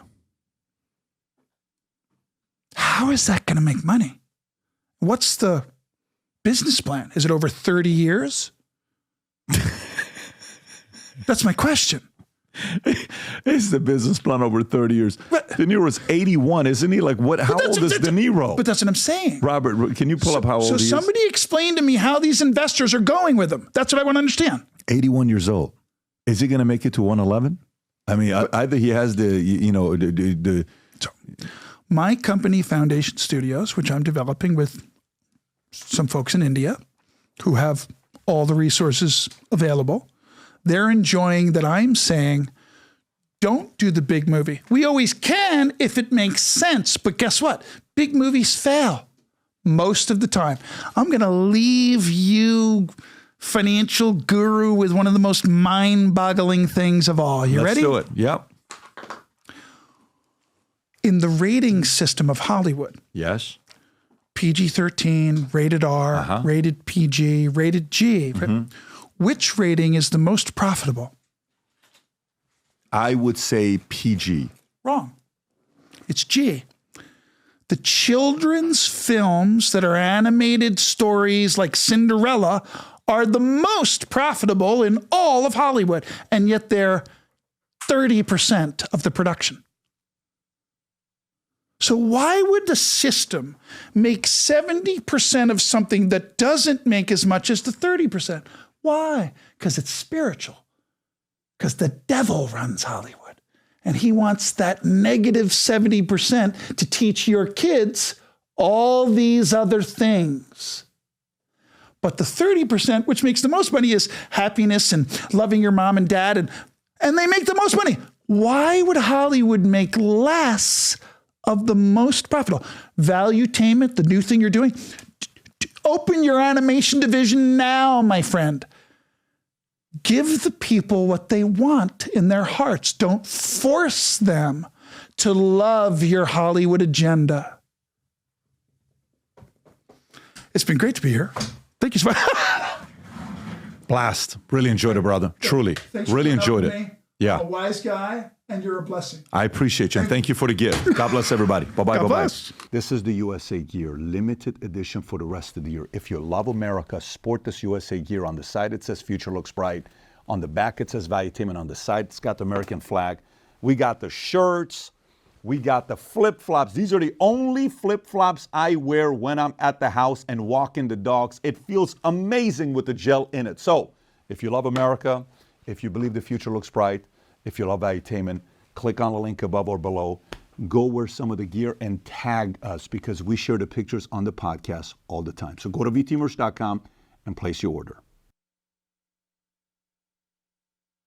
how is that going to make money? What's the business plan? Is it over 30 years? That's my question. It's the business plan over 30 years. But, De Niro's 81, isn't he? Like, what? How old is De Niro? But that's what I'm saying. Robert, can you pull up how old he is? So somebody explain to me how these investors are going with him. That's what I want to understand. 81 years old. Is he going to make it to 111? I mean, either he has So, my company, Foundation Studios, which I'm developing with some folks in India who have all the resources available, they're enjoying that I'm saying, don't do the big movie. We always can if it makes sense. But guess what? Big movies fail most of the time. I'm going to leave you, financial guru, with one of the most mind-boggling things of all. You ready? Let's do it. Yep. In the rating system of Hollywood, Yes. PG-13, rated R, rated PG, rated G. Which rating is the most profitable? I would say PG. Wrong. It's G. The children's films that are animated stories like Cinderella are the most profitable in all of Hollywood, and yet they're 30% of the production. So why would the system make 70% of something that doesn't make as much as the 30%? Why? Because it's spiritual. Because the devil runs Hollywood. And he wants that negative 70% to teach your kids all these other things. But the 30%, which makes the most money, is happiness and loving your mom and dad, and they make the most money. Why would Hollywood make less of the most profitable? Valuetainment, the new thing you're doing. Open your animation division now, my friend. Give the people what they want in their hearts. Don't force them to love your Hollywood agenda. It's been great to be here. Thank you so much. Blast. Really enjoyed it, brother. Truly. Thanks Really for enjoyed helping it. me. Yeah. I'm a wise guy, and you're a blessing. I appreciate you, and thank you for the gift. God bless everybody. Bye-bye, God bye-bye. bless. This is the USA Gear, limited edition for the rest of the year. If you love America, sport this USA Gear. On the side, it says Future Looks Bright. On the back, it says Valuetainment. On the side, it's got the American flag. We got the shirts. We got the flip-flops. These are the only flip-flops I wear when I'm at the house and walking the dogs. It feels amazing with the gel in it. So, if you love America, if you believe the future looks bright, if you love Valuetainment, click on the link above or below. Go wear some of the gear and tag us because we share the pictures on the podcast all the time. So go to vtmerch.com and place your order.